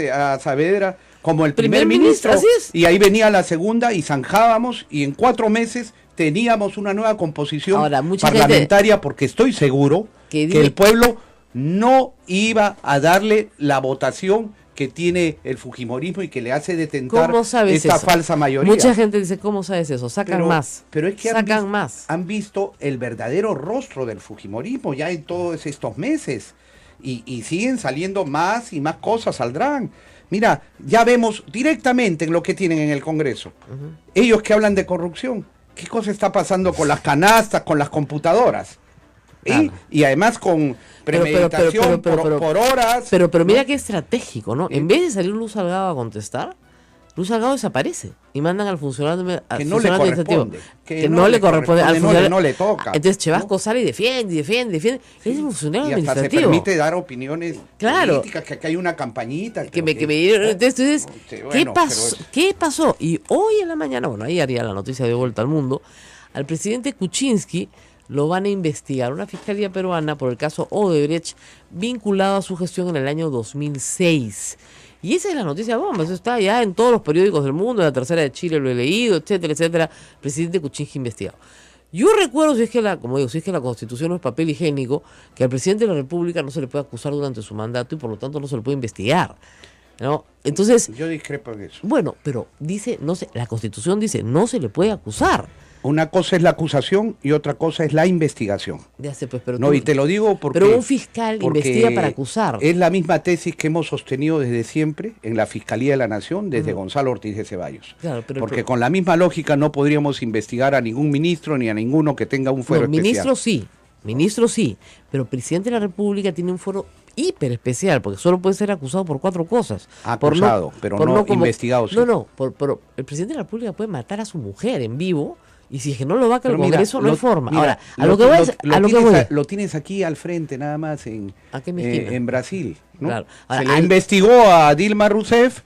Saavedra como el primer ministro, así es. Y ahí venía la segunda y zanjábamos, y en 4 meses teníamos una nueva composición parlamentaria, porque estoy seguro que el pueblo no iba a darle la votación que tiene el fujimorismo y que le hace detentar esta falsa mayoría. Mucha gente dice, ¿cómo sabes eso? Sacan más. Pero es que más. Han visto el verdadero rostro del fujimorismo ya en todos estos meses. Y siguen saliendo más y más cosas saldrán. Mira, ya vemos directamente lo que tienen en el Congreso. Ellos que hablan de corrupción. ¿Qué cosa está pasando con las canastas, con las computadoras? Y además con premeditación por horas. Pero mira qué estratégico, ¿no? En vez de salir Luz Salgado a contestar, Luz Salgado desaparece y mandan al funcionario que no le corresponde, que no le corresponde al funcionario, no le toca. Entonces Chevasco sale y defiende. Es un funcionario administrativo. Se permite dar opiniones políticas, que acá hay una campañita. Entonces, ¿qué pasó? Y hoy en la mañana, bueno, ahí haría la noticia de vuelta al mundo, al presidente Kuczynski lo van a investigar una fiscalía peruana por el caso Odebrecht vinculado a su gestión en el año 2006. Y esa es la noticia bomba, eso está ya en todos los periódicos del mundo, en la Tercera de Chile lo he leído, etcétera, etcétera. Presidente Kuczynski investigado. Yo recuerdo, si es que la Constitución no es papel higiénico, que al presidente de la República no se le puede acusar durante su mandato y por lo tanto no se le puede investigar, ¿no? Entonces, yo discrepo en eso. Bueno, pero dice, la Constitución dice, no se le puede acusar. Una cosa es la acusación y otra cosa es la investigación. Ya sé, pues, pero no, y te lo digo porque... Pero un fiscal investiga para acusar. Es la misma tesis que hemos sostenido desde siempre en la Fiscalía de la Nación, desde Gonzalo Ortiz de Ceballos. Claro, porque con la misma lógica no podríamos investigar a ningún ministro ni a ninguno que tenga un fuero especial. Ministro sí, pero el presidente de la República tiene un fuero hiper especial, porque solo puede ser acusado por 4 cosas. Acusado, pero no investigado. Sí. No, el presidente de la República puede matar a su mujer en vivo. Y si es que no lo vaca el Congreso, no hay forma. Mira, ahora, lo tienes aquí al frente, nada más, en Brasil, ¿no? Claro. Ahora, se le investigó a Dilma Rousseff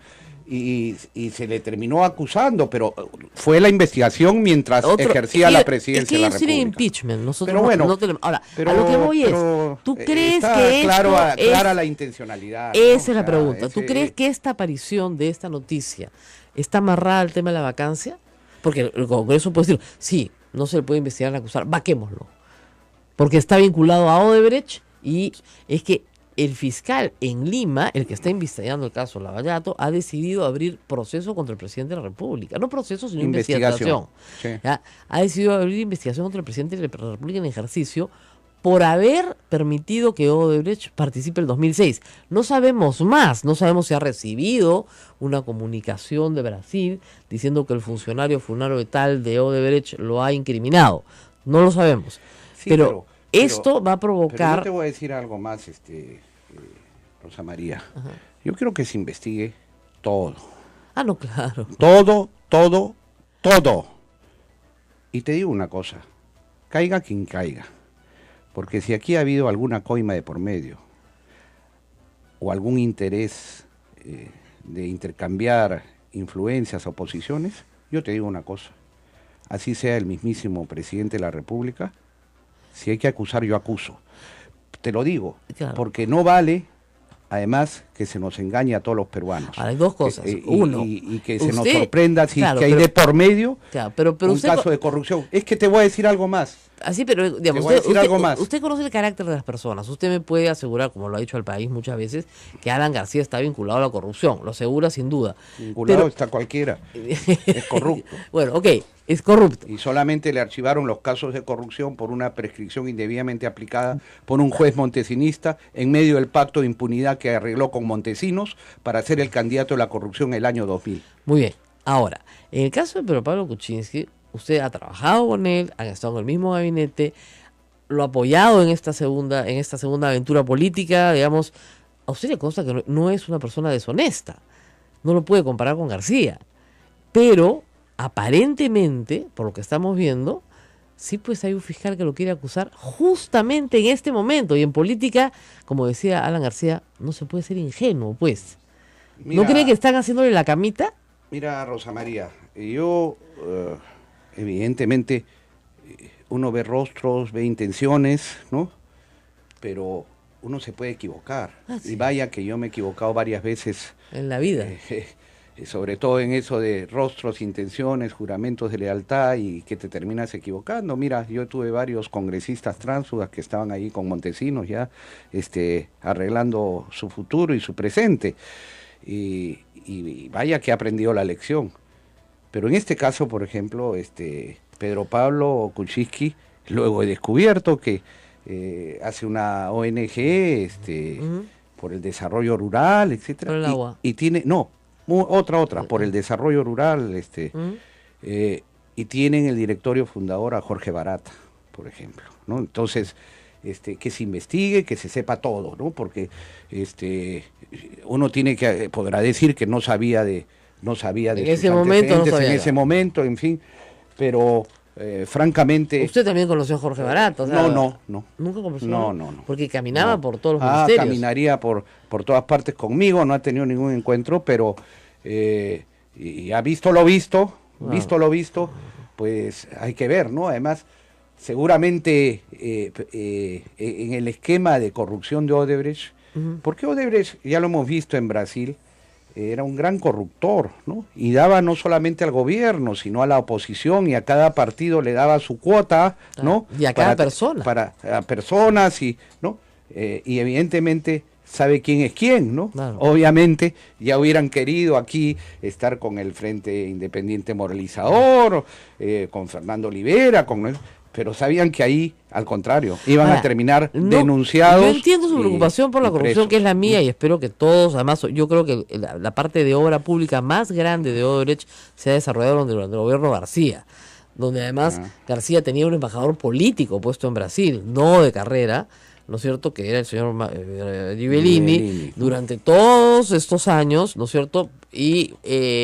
y se le terminó acusando, pero fue la investigación mientras ejercía la presidencia de la República. Impeachment. Nosotros pero bueno, no tenemos. Ahora, a lo que voy es, ¿tú crees que clara la intencionalalidad? Esa es la pregunta. ¿Tú crees que esta aparición de esta noticia está amarrada al tema de la vacancia? Porque el Congreso puede decir, sí, no se le puede investigar ni acusar, vaquémoslo. Porque está vinculado a Odebrecht y es que el fiscal en Lima, el que está investigando el caso Lavallato, ha decidido abrir proceso contra el presidente de la República. No proceso, sino investigación. Sí. Ha decidido abrir investigación contra el presidente de la República en ejercicio por haber permitido que Odebrecht participe el 2006. No sabemos más, no sabemos si ha recibido una comunicación de Brasil diciendo que el funcionario fulano de tal de Odebrecht lo ha incriminado. No lo sabemos. Sí, pero esto va a provocar... Pero yo te voy a decir algo más, Rosa María. Ajá. Yo quiero que se investigue todo. Ah, no, claro. Todo. Y te digo una cosa, caiga quien caiga. Porque si aquí ha habido alguna coima de por medio o algún interés de intercambiar influencias o posiciones, yo te digo una cosa, así sea el mismísimo presidente de la República, si hay que acusar, yo acuso. Te lo digo, claro. Porque no vale, además, que se nos engañe a todos los peruanos. Ahora, hay dos cosas. Uno, y que se nos sorprenda si claro, que hay de por medio pero un caso de corrupción. Es que te voy a decir algo más. Así, pero digamos, usted conoce el carácter de las personas. Usted me puede asegurar, como lo ha dicho al país muchas veces, que Alan García está vinculado a la corrupción. Lo asegura sin duda. Vinculado está cualquiera. Es corrupto. Bueno, ok, es corrupto. Y solamente le archivaron los casos de corrupción por una prescripción indebidamente aplicada por un juez montesinista en medio del pacto de impunidad que arregló con Montesinos para ser el candidato de la corrupción el año 2000. Muy bien. Ahora, en el caso de Pedro Pablo Kuczynski, usted ha trabajado con él, han estado en el mismo gabinete, lo ha apoyado en esta segunda aventura política, digamos. A usted le consta que no es una persona deshonesta, no lo puede comparar con García, pero aparentemente, por lo que estamos viendo, sí, pues hay un fiscal que lo quiere acusar justamente en este momento, y en política, como decía Alan García, no se puede ser ingenuo, pues. Mira, ¿no cree que están haciéndole la camita? Mira, Rosa María, yo... evidentemente uno ve rostros, ve intenciones, ¿no? Pero uno se puede equivocar. Sí. Y vaya que yo me he equivocado varias veces. En la vida. Sobre todo en eso de rostros, intenciones, juramentos de lealtad y que te terminas equivocando. Mira, yo tuve varios congresistas tránsfugas que estaban ahí con Montesinos ya arreglando su futuro y su presente. Y vaya que he aprendido la lección. Pero en este caso, por ejemplo, Pedro Pablo Kuczynski, luego he descubierto que hace una ONG por el desarrollo rural, etcétera. Por el agua. Y tiene, no, otra, por el desarrollo rural, y tienen el directorio fundador a Jorge Barata, por ejemplo, ¿no? Entonces, que se investigue, que se sepa todo, ¿no? Porque uno podrá decir que no sabía de en ese momento, en ese momento, en fin, pero francamente... ¿Usted también conoció a Jorge Barata? O sea, no. ¿Nunca conversó? No. Porque caminaba por todos los ministerios. Caminaría por todas partes conmigo, no ha tenido ningún encuentro, pero y ha visto lo visto, pues hay que ver, ¿no? Además, seguramente en el esquema de corrupción de Odebrecht, porque Odebrecht, ya lo hemos visto en Brasil, era un gran corruptor, ¿no? Y daba no solamente al gobierno, sino a la oposición, y a cada partido le daba su cuota, ¿no? Y a cada persona. A personas, y, ¿no? Y evidentemente sabe quién es quién, ¿no? Claro. Obviamente ya hubieran querido aquí estar con el Frente Independiente Moralizador, con Fernando Olivera, pero sabían que ahí, al contrario, iban a terminar denunciados. Yo entiendo su preocupación por la corrupción, que es la mía, y espero que todos, además, yo creo que la parte de obra pública más grande de Odebrecht se ha desarrollado durante el gobierno García, donde además García tenía un embajador político puesto en Brasil, no de carrera, ¿no es cierto?, que era el señor Ghibellini, durante todos estos años, ¿no es cierto?, y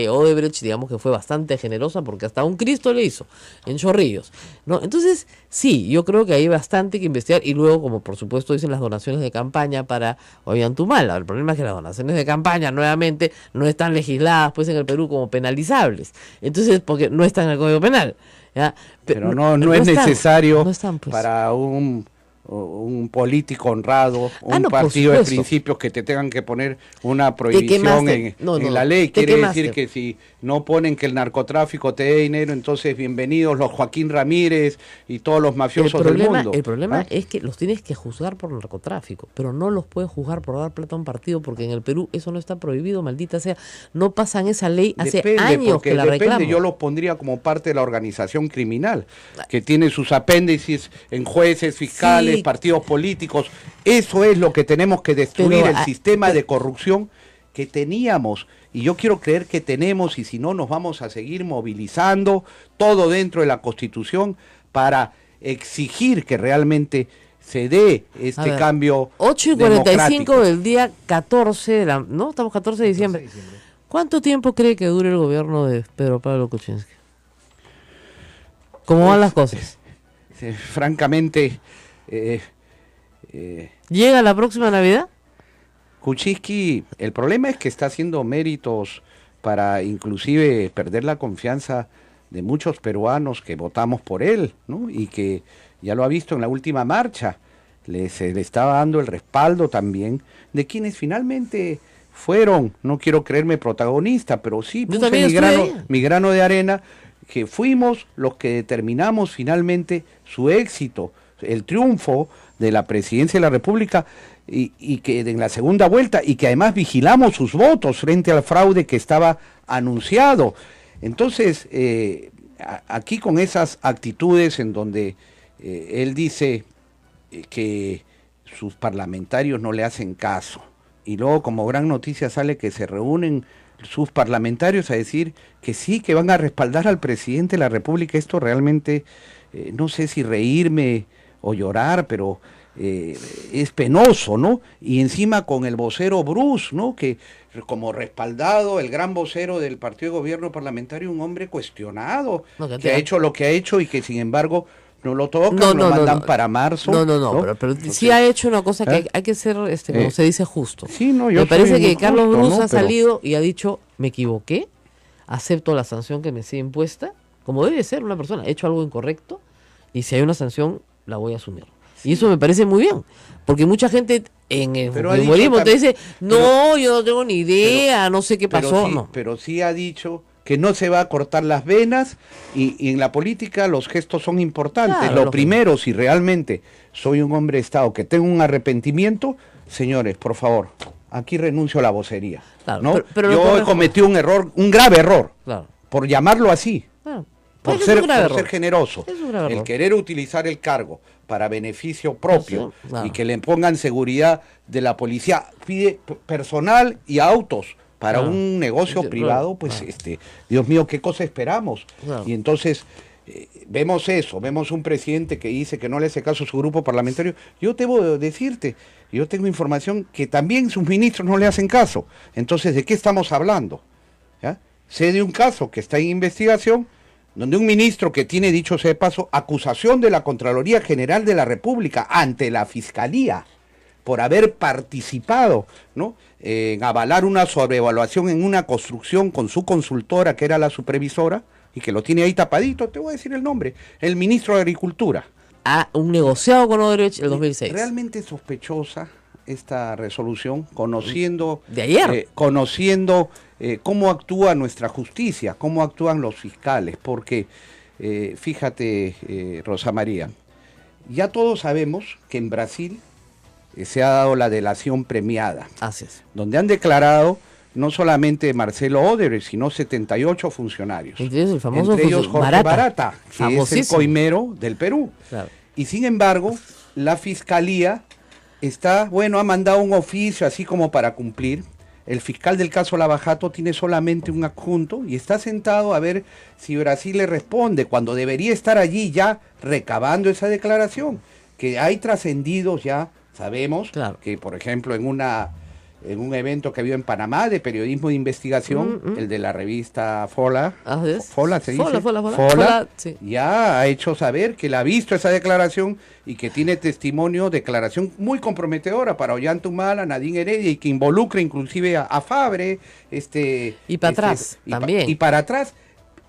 Odebrecht, digamos que fue bastante generosa porque hasta un Cristo le hizo en Chorrillos, ¿no? Entonces, sí, yo creo que hay bastante que investigar, y luego, como por supuesto dicen las donaciones de campaña para Ollantaytamala, el problema es que las donaciones de campaña, nuevamente, no están legisladas pues en el Perú como penalizables, entonces, porque no están en el Código Penal, ¿ya? Pero no es necesario pues, para un político honrado, un partido de principios, que te tengan que poner una prohibición en la ley. Quiere decir que si no ponen que el narcotráfico te dé dinero, entonces bienvenidos los Joaquín Ramírez y todos los mafiosos del mundo. El problema es que los tienes que juzgar por narcotráfico, pero no los puedes juzgar por dar plata a un partido, porque en el Perú eso no está prohibido, maldita sea. No pasan esa ley hace años que la reclaman. Yo los pondría como parte de la organización criminal, que tiene sus apéndices en jueces, fiscales, partidos políticos. Eso es lo que tenemos que destruir, el sistema de corrupción que teníamos, y yo quiero creer que tenemos, y si no nos vamos a seguir movilizando, todo dentro de la Constitución, para exigir que realmente se dé este cambio 8:45 del día 14 ¿no? Estamos 14 de diciembre. ¿Cuánto tiempo cree que dure el gobierno de Pedro Pablo Kuczynski? ¿Cómo van las cosas? Francamente, ¿llega la próxima Navidad? Kuczynski, el problema es que está haciendo méritos para inclusive perder la confianza de muchos peruanos que votamos por él, ¿no? Y que ya lo ha visto en la última marcha, se le estaba dando el respaldo también de quienes finalmente fueron, no quiero creerme protagonista, pero sí puse mi grano de arena, que fuimos los que determinamos finalmente su éxito, el triunfo de la presidencia de la República, y que en la segunda vuelta, y que además vigilamos sus votos frente al fraude que estaba anunciado. Entonces, aquí con esas actitudes en donde él dice que sus parlamentarios no le hacen caso, y luego como gran noticia sale que se reúnen sus parlamentarios a decir que sí, que van a respaldar al presidente de la República, esto realmente, no sé si reírme o llorar, pero es penoso, ¿no? Y encima con el vocero Bruce, ¿no? Que como respaldado, el gran vocero del partido de gobierno parlamentario, un hombre cuestionado, que ha hecho lo que ha hecho y que sin embargo no lo tocan, lo mandan para marzo. Pero entonces, sí ha hecho una cosa que hay que ser, como se dice, justo. Sí, me parece que Carlos Bruce ha salido y ha dicho, me equivoqué, acepto la sanción que me sea impuesta, como debe ser una persona, he hecho algo incorrecto, y si hay una sanción, la voy a asumir. Y eso me parece muy bien, porque mucha gente en el humorismo te dice, yo no tengo ni idea, no sé qué pasó. Pero sí ha dicho que no se va a cortar las venas, y en la política los gestos son importantes. Lo primero, si realmente soy un hombre de Estado que tengo un arrepentimiento, señores, por favor, aquí renuncio a la vocería. ¿No? Yo he cometido un error, un grave error, por llamarlo así. Por ser generoso, el querer utilizar el cargo para beneficio propio, y que le pongan seguridad de la policía, pide personal y autos para un negocio privado, pues Dios mío, ¿qué cosa esperamos? Y entonces vemos eso, vemos un presidente que dice que no le hace caso a su grupo parlamentario. Yo debo decirte, yo tengo información que también sus ministros no le hacen caso. Entonces, ¿de qué estamos hablando? ¿Ya? Sé de un caso que está en investigación, donde un ministro que tiene, dicho sea de paso, acusación de la Contraloría General de la República ante la Fiscalía por haber participado, ¿no?, en avalar una sobrevaluación en una construcción con su consultora, que era la supervisora, y que lo tiene ahí tapadito, te voy a decir el nombre, el ministro de Agricultura. Un negociado con Odebrecht en el 2006. Realmente sospechosa esta resolución conociendo de ayer, conociendo cómo actúa nuestra justicia, cómo actúan los fiscales, porque fíjate, Rosa María, ya todos sabemos que en Brasil se ha dado la delación premiada, así es, donde han declarado no solamente Marcelo Odebrecht, sino 78 funcionarios. entre ellos el famoso entre ellos Jorge Barata, que es el coimero del Perú. Claro. Y sin embargo, la Fiscalía está, bueno, ha mandado un oficio así como para cumplir. El fiscal del caso Lavajato tiene solamente un adjunto y está sentado a ver si Brasil le responde, cuando debería estar allí ya recabando esa declaración, que hay trascendidos ya, sabemos, claro, que por ejemplo en un evento que había en Panamá de periodismo de investigación, el de la revista Fola, Fola se dice, Fola, sí, ya ha hecho saber que él ha visto esa declaración y que tiene declaración muy comprometedora para Ollantumala, Nadine Heredia, y que involucra inclusive a Fabre, y para atrás también. Y para atrás.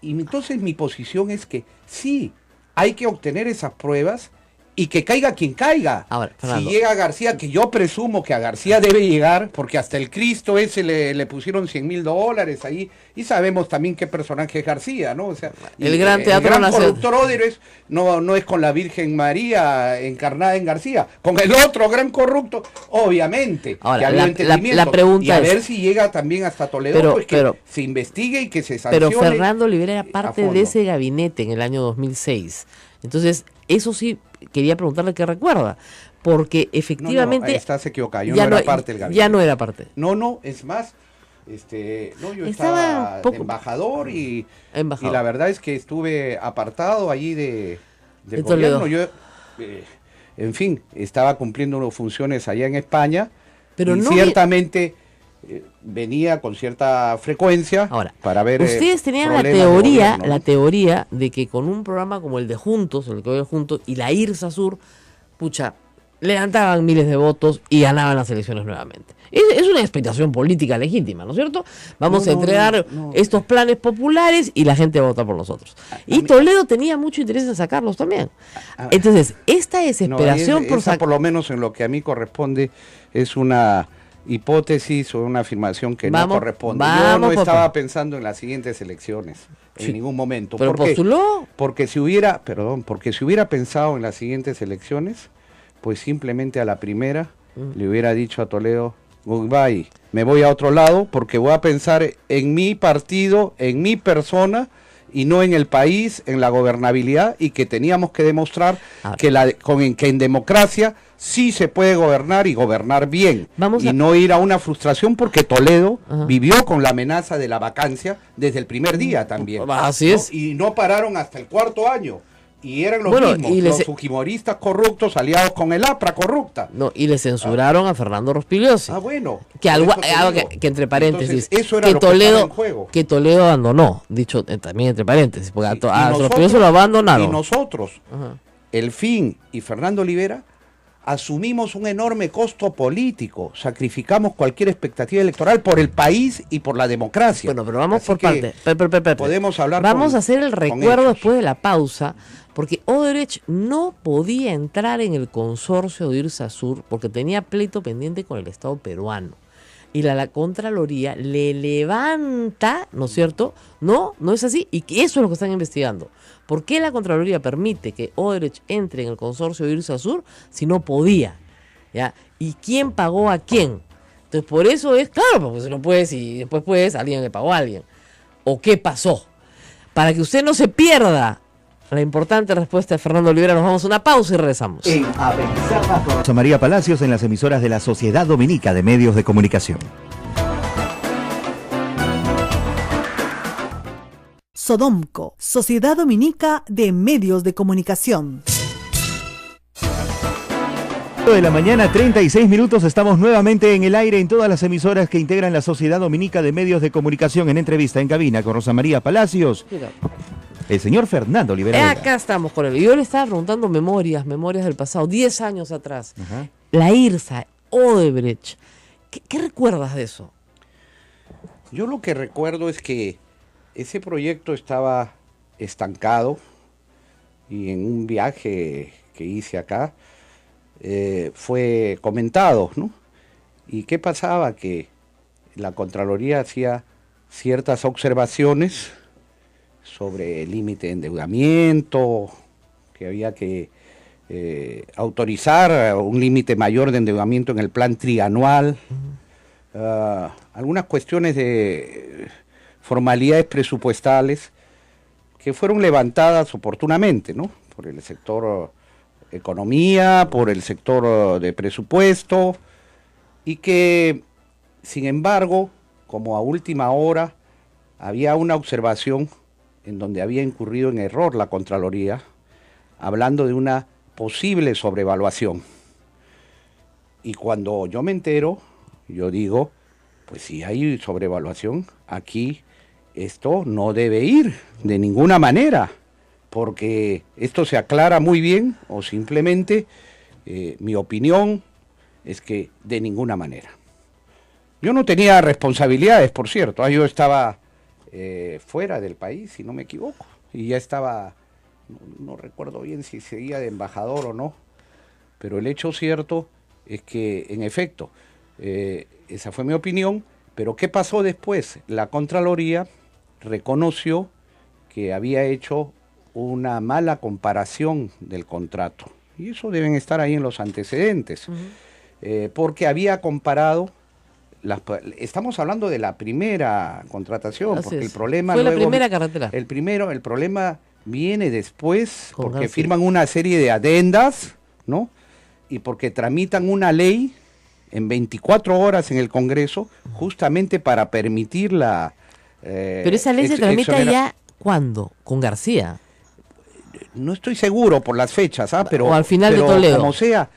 Y entonces mi posición es que sí, hay que obtener esas pruebas y que caiga quien caiga. Ahora, Fernando, si llega García, que yo presumo que a García debe llegar, porque hasta el Cristo ese le pusieron $100,000 ahí, y sabemos también qué personaje es García, ¿no? O sea, el gran teatro nacional. El corruptor Odebrecht no es con la Virgen María encarnada en García, con el otro gran corrupto, obviamente. Ahora, que había entendimiento. la pregunta y a es, ver si llega también hasta Toledo, pues que se investigue y que se sancione. Pero Fernando Olivera era parte de ese gabinete en el año 2006. Entonces, eso sí, quería preguntarle qué recuerda, porque efectivamente... No, estás equivocado, yo no era parte del gabinete. Ya no era parte. No, es más, yo estaba de embajador y la verdad es que estuve apartado allí del gobierno. Yo, en fin, estaba cumpliendo unas funciones allá en España, pero y no ciertamente... venía con cierta frecuencia. Ahora, para ver ustedes tenían la teoría de que con un programa como el de Juntos, el que hoy es Juntos, y la IRSA Sur, pucha, levantaban miles de votos y ganaban las elecciones nuevamente. Es una explicación política legítima, ¿no es cierto? Vamos a entregar estos planes populares y la gente vota por nosotros. Y Toledo tenía mucho interés en sacarlos también. Entonces, esta desesperación por lo menos en lo que a mí corresponde, es una hipótesis o una afirmación que no corresponde. Yo no estaba pensando en las siguientes elecciones en ningún momento. ¿Pero postuló? Porque si hubiera pensado en las siguientes elecciones, pues simplemente a la primera le hubiera dicho a Toledo, goodbye, me voy a otro lado porque voy a pensar en mi partido, en mi persona y no en el país, en la gobernabilidad, y que teníamos que demostrar que en democracia sí se puede gobernar y gobernar bien, no ir a una frustración, porque Toledo vivió con la amenaza de la vacancia desde el primer día también. Así es. Y no pararon hasta el cuarto año. Y eran los mismos, los fujimoristas corruptos aliados con el APRA corrupta. No, y le censuraron a Fernando Rospigliosi. Bueno. Que entre paréntesis, entonces, eso era lo que estaba en juego. Que Toledo abandonó, dicho también entre paréntesis, porque a Rospigliosi lo abandonaron. Y nosotros, El Fin y Fernando Olivera, asumimos un enorme costo político, sacrificamos cualquier expectativa electoral por el país y por la democracia. Bueno, pero vamos por parte. Podemos hablar. Vamos a hacer el recuerdo después de la pausa, porque Odebrecht no podía entrar en el consorcio de IRSA Sur porque tenía pleito pendiente con el Estado peruano. Y la Contraloría le levanta, ¿no es cierto? No es así. Y que eso es lo que están investigando. ¿Por qué la Contraloría permite que Odebrecht entre en el consorcio de IRSA Sur si no podía? ¿Ya? ¿Y quién pagó a quién? Entonces, por eso es, claro, porque si no puedes y después puedes, alguien le pagó a alguien. ¿O qué pasó? Para que usted no se pierda la importante respuesta de Fernando Olivera, nos vamos a una pausa y regresamos. En A Pensar Más con Rosa María Palacios en las emisoras de la Sociedad Dominica de Medios de Comunicación. Sodomco, Sociedad Dominica de Medios de Comunicación. De la mañana, 36 minutos, estamos nuevamente en el aire en todas las emisoras que integran la Sociedad Dominica de Medios de Comunicación, en entrevista en cabina con Rosa María Palacios. El señor Fernando Olivera. Acá estamos con él. Yo le estaba preguntando memorias del pasado, 10 años atrás. La IRSA, Odebrecht. ¿Qué recuerdas de eso? Yo lo que recuerdo es que ese proyecto estaba estancado y en un viaje que hice acá fue comentado, ¿no? ¿Y qué pasaba? Que la Contraloría hacía ciertas observaciones sobre el límite de endeudamiento, que había que autorizar un límite mayor de endeudamiento en el plan trianual, algunas cuestiones de formalidades presupuestales que fueron levantadas oportunamente, ¿no? Por el sector economía, por el sector de presupuesto, y que, sin embargo, como a última hora, había una observación en donde había incurrido en error la Contraloría, hablando de una posible sobrevaluación. Y cuando yo me entero, yo digo, pues si hay sobrevaluación, aquí esto no debe ir de ninguna manera, porque esto se aclara muy bien, o simplemente mi opinión es que de ninguna manera. Yo no tenía responsabilidades, por cierto, yo estaba fuera del país, si no me equivoco, y ya estaba, no recuerdo bien si seguía de embajador o no, pero el hecho cierto es que, en efecto, esa fue mi opinión, pero ¿qué pasó después? La Contraloría reconoció que había hecho una mala comparación del contrato, y eso deben estar ahí en los antecedentes, porque había comparado, estamos hablando de la primera contratación, Así porque es. el problema fue luego, la primera carretera. el problema viene después, Con porque García. firman una serie de adendas, ¿no? Y porque tramitan una ley en 24 horas en el Congreso, justamente para permitir la... Pero esa ley se tramita ya, ¿cuándo? Con García. No estoy seguro por las fechas, pero, o al final pero de Toledo. como sea,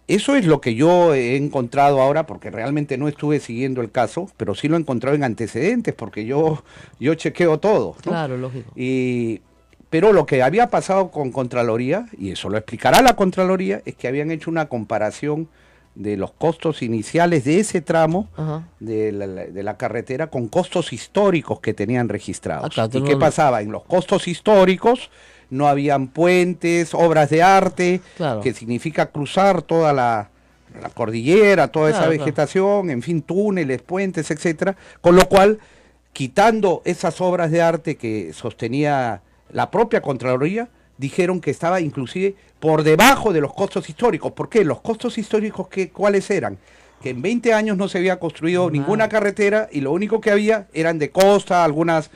eso es lo que yo he encontrado ahora, porque realmente no estuve siguiendo el caso, pero sí lo he encontrado en antecedentes, porque yo chequeo todo, ¿no? Claro, lógico. Pero lo que había pasado con Contraloría, y eso lo explicará la Contraloría, es que habían hecho una comparación de los costos iniciales de ese tramo de la carretera con costos históricos que tenían registrados. Claro, ¿Y qué pasaba? En los costos históricos no habían puentes, obras de arte, claro, que significa cruzar toda la cordillera, toda esa vegetación, en fin, túneles, puentes, etcétera, con lo cual, quitando esas obras de arte que sostenía la propia Contraloría, dijeron que estaba inclusive por debajo de los costos históricos. ¿Por qué? Los costos históricos, ¿cuáles eran? Que en 20 años no se había construido ninguna carretera y lo único que había eran de costa, algunas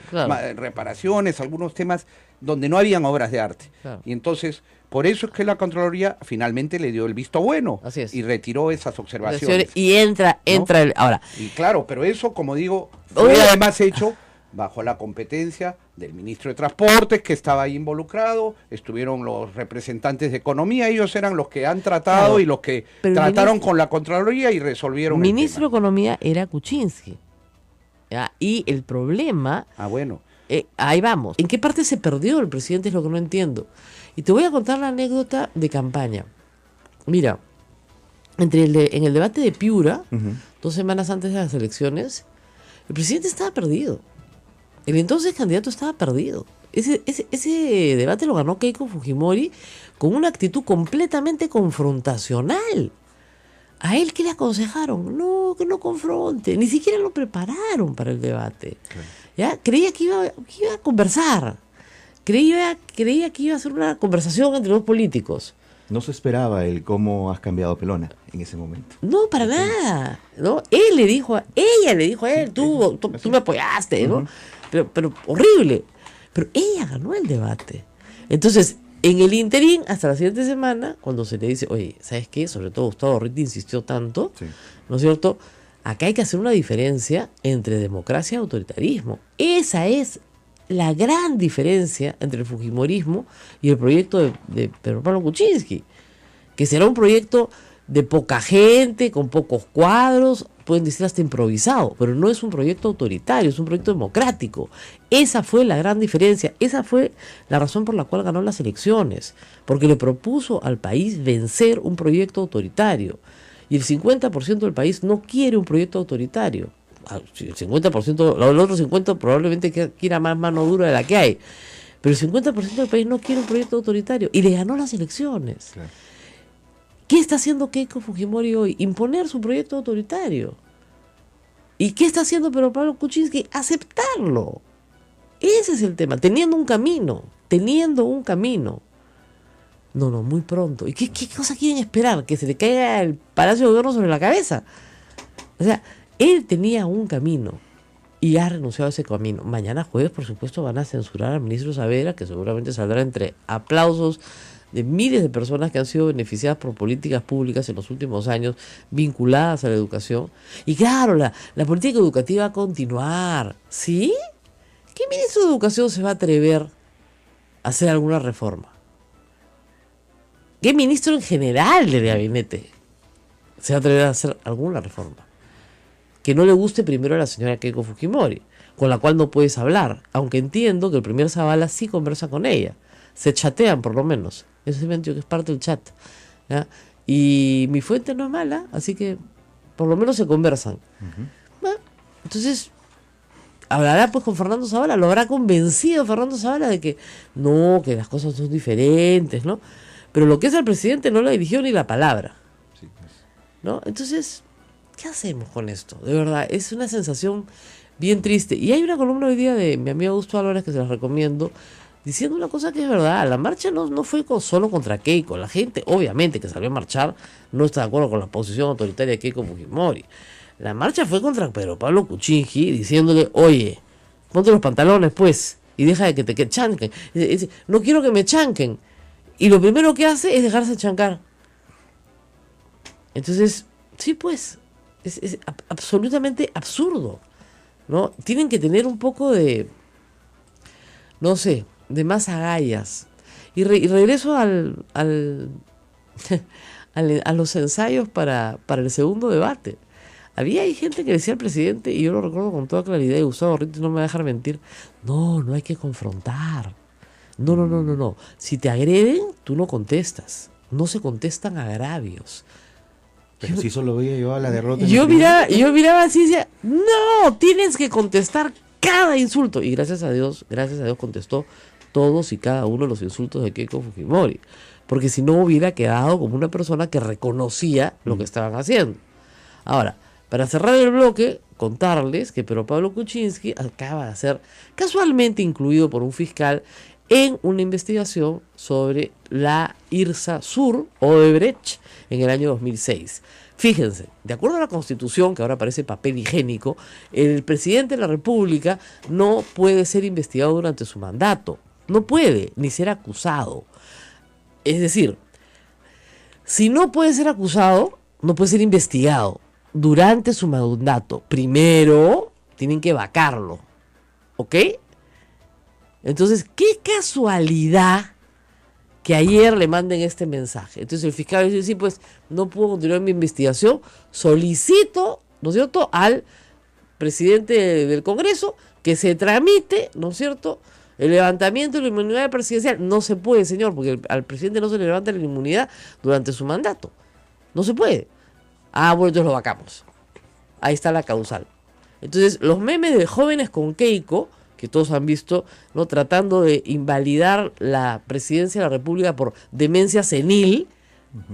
reparaciones, algunos temas donde no habían obras de arte. Claro. Y entonces, por eso es que la Contraloría finalmente le dio el visto bueno y retiró esas observaciones. Y entra ¿no? Ahora. Y claro, pero eso, como digo, fue además hecho bajo la competencia del ministro de Transportes, que estaba ahí involucrado, estuvieron los representantes de Economía, ellos eran los que han tratado y los que trataron con la Contraloría y resolvieron el ministro tema. de Economía era Kuczynski. ¿Ya? Y el problema... bueno. Ahí vamos. ¿En qué parte se perdió el presidente? Es lo que no entiendo. Y te voy a contar la anécdota de campaña. Mira, en el debate de Piura, 2 semanas antes de las elecciones, el presidente estaba perdido. El entonces candidato estaba perdido. Ese debate lo ganó Keiko Fujimori con una actitud completamente confrontacional. ¿A él qué le aconsejaron? No, que no confronte. Ni siquiera lo prepararon para el debate. Claro. ¿Ya? Creía que iba a conversar. Creía que iba a ser una conversación entre dos políticos. No se esperaba el cómo has cambiado Pelona en ese momento. No, para nada. ¿No? Ella le dijo a él, tú me apoyaste, ¿no? Pero horrible. Pero ella ganó el debate. Entonces, en el interín, hasta la siguiente semana, cuando se le dice, oye, ¿sabes qué? Sobre todo Gustavo Orriti insistió tanto, ¿no es cierto? Acá hay que hacer una diferencia entre democracia y autoritarismo. Esa es la gran diferencia entre el fujimorismo y el proyecto de Pedro Pablo Kuczynski, que será un proyecto de poca gente, con pocos cuadros, pueden decir hasta improvisado, pero no es un proyecto autoritario, es un proyecto democrático. Esa fue la gran diferencia, esa fue la razón por la cual ganó las elecciones, porque le propuso al país vencer un proyecto autoritario, y el 50% del país no quiere un proyecto autoritario. El 50%, el otro 50% probablemente quiera más mano dura de la que hay, pero el 50% del país no quiere un proyecto autoritario, y le ganó las elecciones. Claro. ¿Qué está haciendo Keiko Fujimori hoy? Imponer su proyecto autoritario. ¿Y qué está haciendo Pedro Pablo Kuczynski? Aceptarlo. Ese es el tema, teniendo un camino. No, muy pronto. ¿Y qué cosa quieren esperar? ¿Que se le caiga el Palacio de Gobierno sobre la cabeza? O sea, él tenía un camino y ha renunciado a ese camino. Mañana jueves, por supuesto, van a censurar al ministro Saavedra, que seguramente saldrá entre aplausos de miles de personas que han sido beneficiadas por políticas públicas en los últimos años vinculadas a la educación. Y claro, la política educativa va a continuar. ¿Sí? ¿Qué ministro de Educación se va a atrever a hacer alguna reforma? ¿Qué ministro en general del gabinete se va a atrever a hacer alguna reforma? Que no le guste primero a la señora Keiko Fujimori, con la cual no puedes hablar, aunque entiendo que el primer Zavala sí conversa con ella. Se chatean por lo menos. Eso sí me entiendo que es parte del chat, ¿ya? Y mi fuente no es mala, así que por lo menos se conversan. Bueno, entonces hablará pues con Fernando Zavala, lo habrá convencido Fernando Zavala de que no, que las cosas son diferentes, ¿no? Pero lo que es el presidente no le dirigió ni la palabra, ¿no? Entonces, ¿qué hacemos con esto? De verdad, es una sensación bien triste. Y hay una columna hoy día de mi amigo Augusto Álvarez que se las recomiendo, diciendo una cosa que es verdad. La marcha no fue solo contra Keiko. La gente, obviamente, que salió a marchar, no está de acuerdo con la posición autoritaria de Keiko Fujimori. La marcha fue contra Pedro Pablo Kuczynski, diciéndole, oye, ponte los pantalones, pues, y deja de que te chanquen. No quiero que me chanquen. Y lo primero que hace es dejarse chancar. Entonces, sí, pues, es absolutamente absurdo, ¿no? Tienen que tener un poco de, no sé, de más agallas. Y regreso a los ensayos para el segundo debate. Hay gente que decía al presidente, y yo lo recuerdo con toda claridad, y Gustavo Gorriti no me va a dejar mentir, no hay que confrontar. No. Si te agreden, tú no contestas. No se contestan agravios. Pero si solo veía yo a la derrota. Yo miraba así y decía, no, tienes que contestar cada insulto. Y gracias a Dios contestó todos y cada uno de los insultos de Keiko Fujimori. Porque si no hubiera quedado como una persona que reconocía lo que estaban haciendo. Ahora, para cerrar el bloque, contarles que Pedro Pablo Kuczynski acaba de ser casualmente incluido por un fiscal en una investigación sobre la IRSA Sur, Odebrecht, en el año 2006. Fíjense, de acuerdo a la Constitución, que ahora parece papel higiénico, el presidente de la República no puede ser investigado durante su mandato. No puede, ni ser acusado. Es decir, si no puede ser acusado, no puede ser investigado durante su mandato. Primero, tienen que vacarlo. ¿Ok? Entonces, qué casualidad que ayer le manden este mensaje. Entonces el fiscal dice, sí, pues no puedo continuar mi investigación, solicito, ¿no es cierto?, al presidente del Congreso que se tramite, ¿no es cierto?, el levantamiento de la inmunidad presidencial. No se puede, señor, porque al presidente no se le levanta la inmunidad durante su mandato. No se puede. Bueno, entonces lo vacamos. Ahí está la causal. Entonces, los memes de jóvenes con Keiko, que todos han visto, ¿no?, tratando de invalidar la presidencia de la República por demencia senil.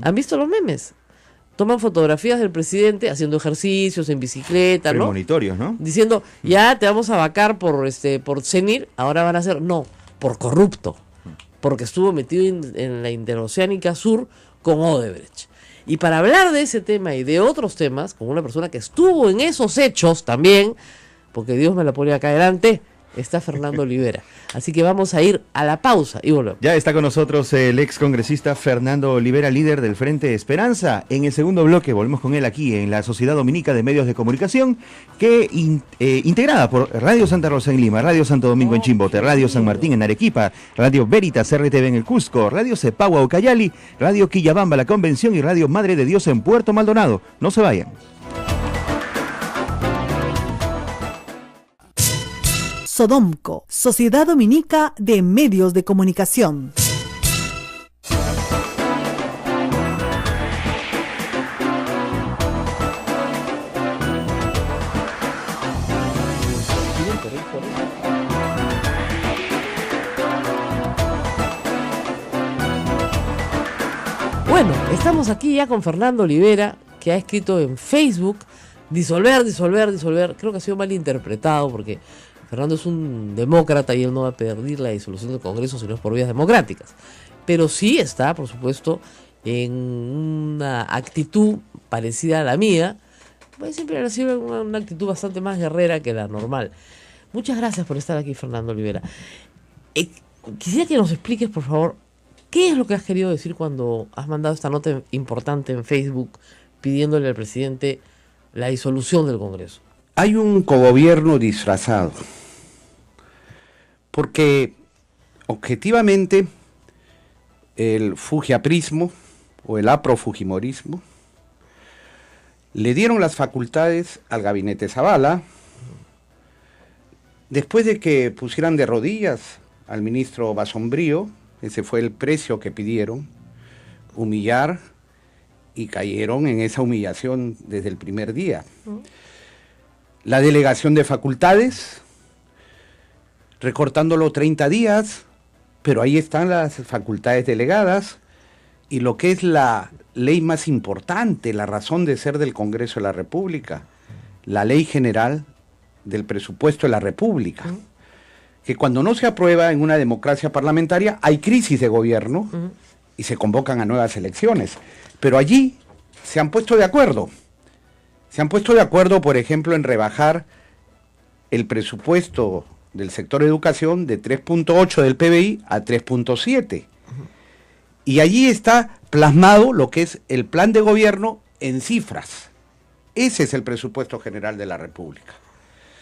¿Han visto los memes? Toman fotografías del presidente haciendo ejercicios en bicicleta, ¿no? Premonitorios, ¿no? Diciendo, ya te vamos a vacar por senil, ahora van a ser, no, por corrupto, porque estuvo metido en la Interoceánica Sur con Odebrecht. Y para hablar de ese tema y de otros temas, con una persona que estuvo en esos hechos también, porque Dios me la pone acá adelante, está Fernando Olivera. Así que vamos a ir a la pausa y volvemos. Ya está con nosotros el ex congresista Fernando Olivera, líder del Frente Esperanza. En el segundo bloque volvemos con él aquí en la Sociedad Dominica de Medios de Comunicación, que integrada por Radio Santa Rosa en Lima, Radio Santo Domingo en Chimbote, Radio San Martín en Arequipa, Radio Veritas RTV en el Cusco, Radio Cepagua Ucayali, Radio Quillabamba La Convención y Radio Madre de Dios en Puerto Maldonado. No se vayan. Sodomco, Sociedad Dominica de Medios de Comunicación. Bueno, Estamos aquí ya con Fernando Olivera, que ha escrito en Facebook disolver. Creo que ha sido mal interpretado porque Fernando es un demócrata y él no va a pedir la disolución del Congreso si no es por vías democráticas. Pero sí está, por supuesto, en una actitud parecida a la mía. Pues siempre ha sido una actitud bastante más guerrera que la normal. Muchas gracias por estar aquí, Fernando Olivera. Quisiera que nos expliques, por favor, ¿qué es lo que has querido decir cuando has mandado esta nota importante en Facebook pidiéndole al presidente la disolución del Congreso? Hay un cogobierno disfrazado, porque objetivamente el fujiaprismo o el aprofujimorismo le dieron las facultades al gabinete Zavala después de que pusieran de rodillas al ministro Basombrío. Ese fue el precio que pidieron, humillar, y cayeron en esa humillación desde el primer día. La delegación de facultades, recortándolo 30 días, pero ahí están las facultades delegadas, y lo que es la ley más importante, la razón de ser del Congreso de la República, la Ley General del Presupuesto de la República, que cuando no se aprueba en una democracia parlamentaria hay crisis de gobierno y se convocan a nuevas elecciones. Pero allí se han puesto de acuerdo. Se han puesto de acuerdo, por ejemplo, en rebajar el presupuesto del sector educación de 3.8 del PBI a 3.7. Y allí está plasmado lo que es el plan de gobierno en cifras. Ese es el presupuesto general de la República.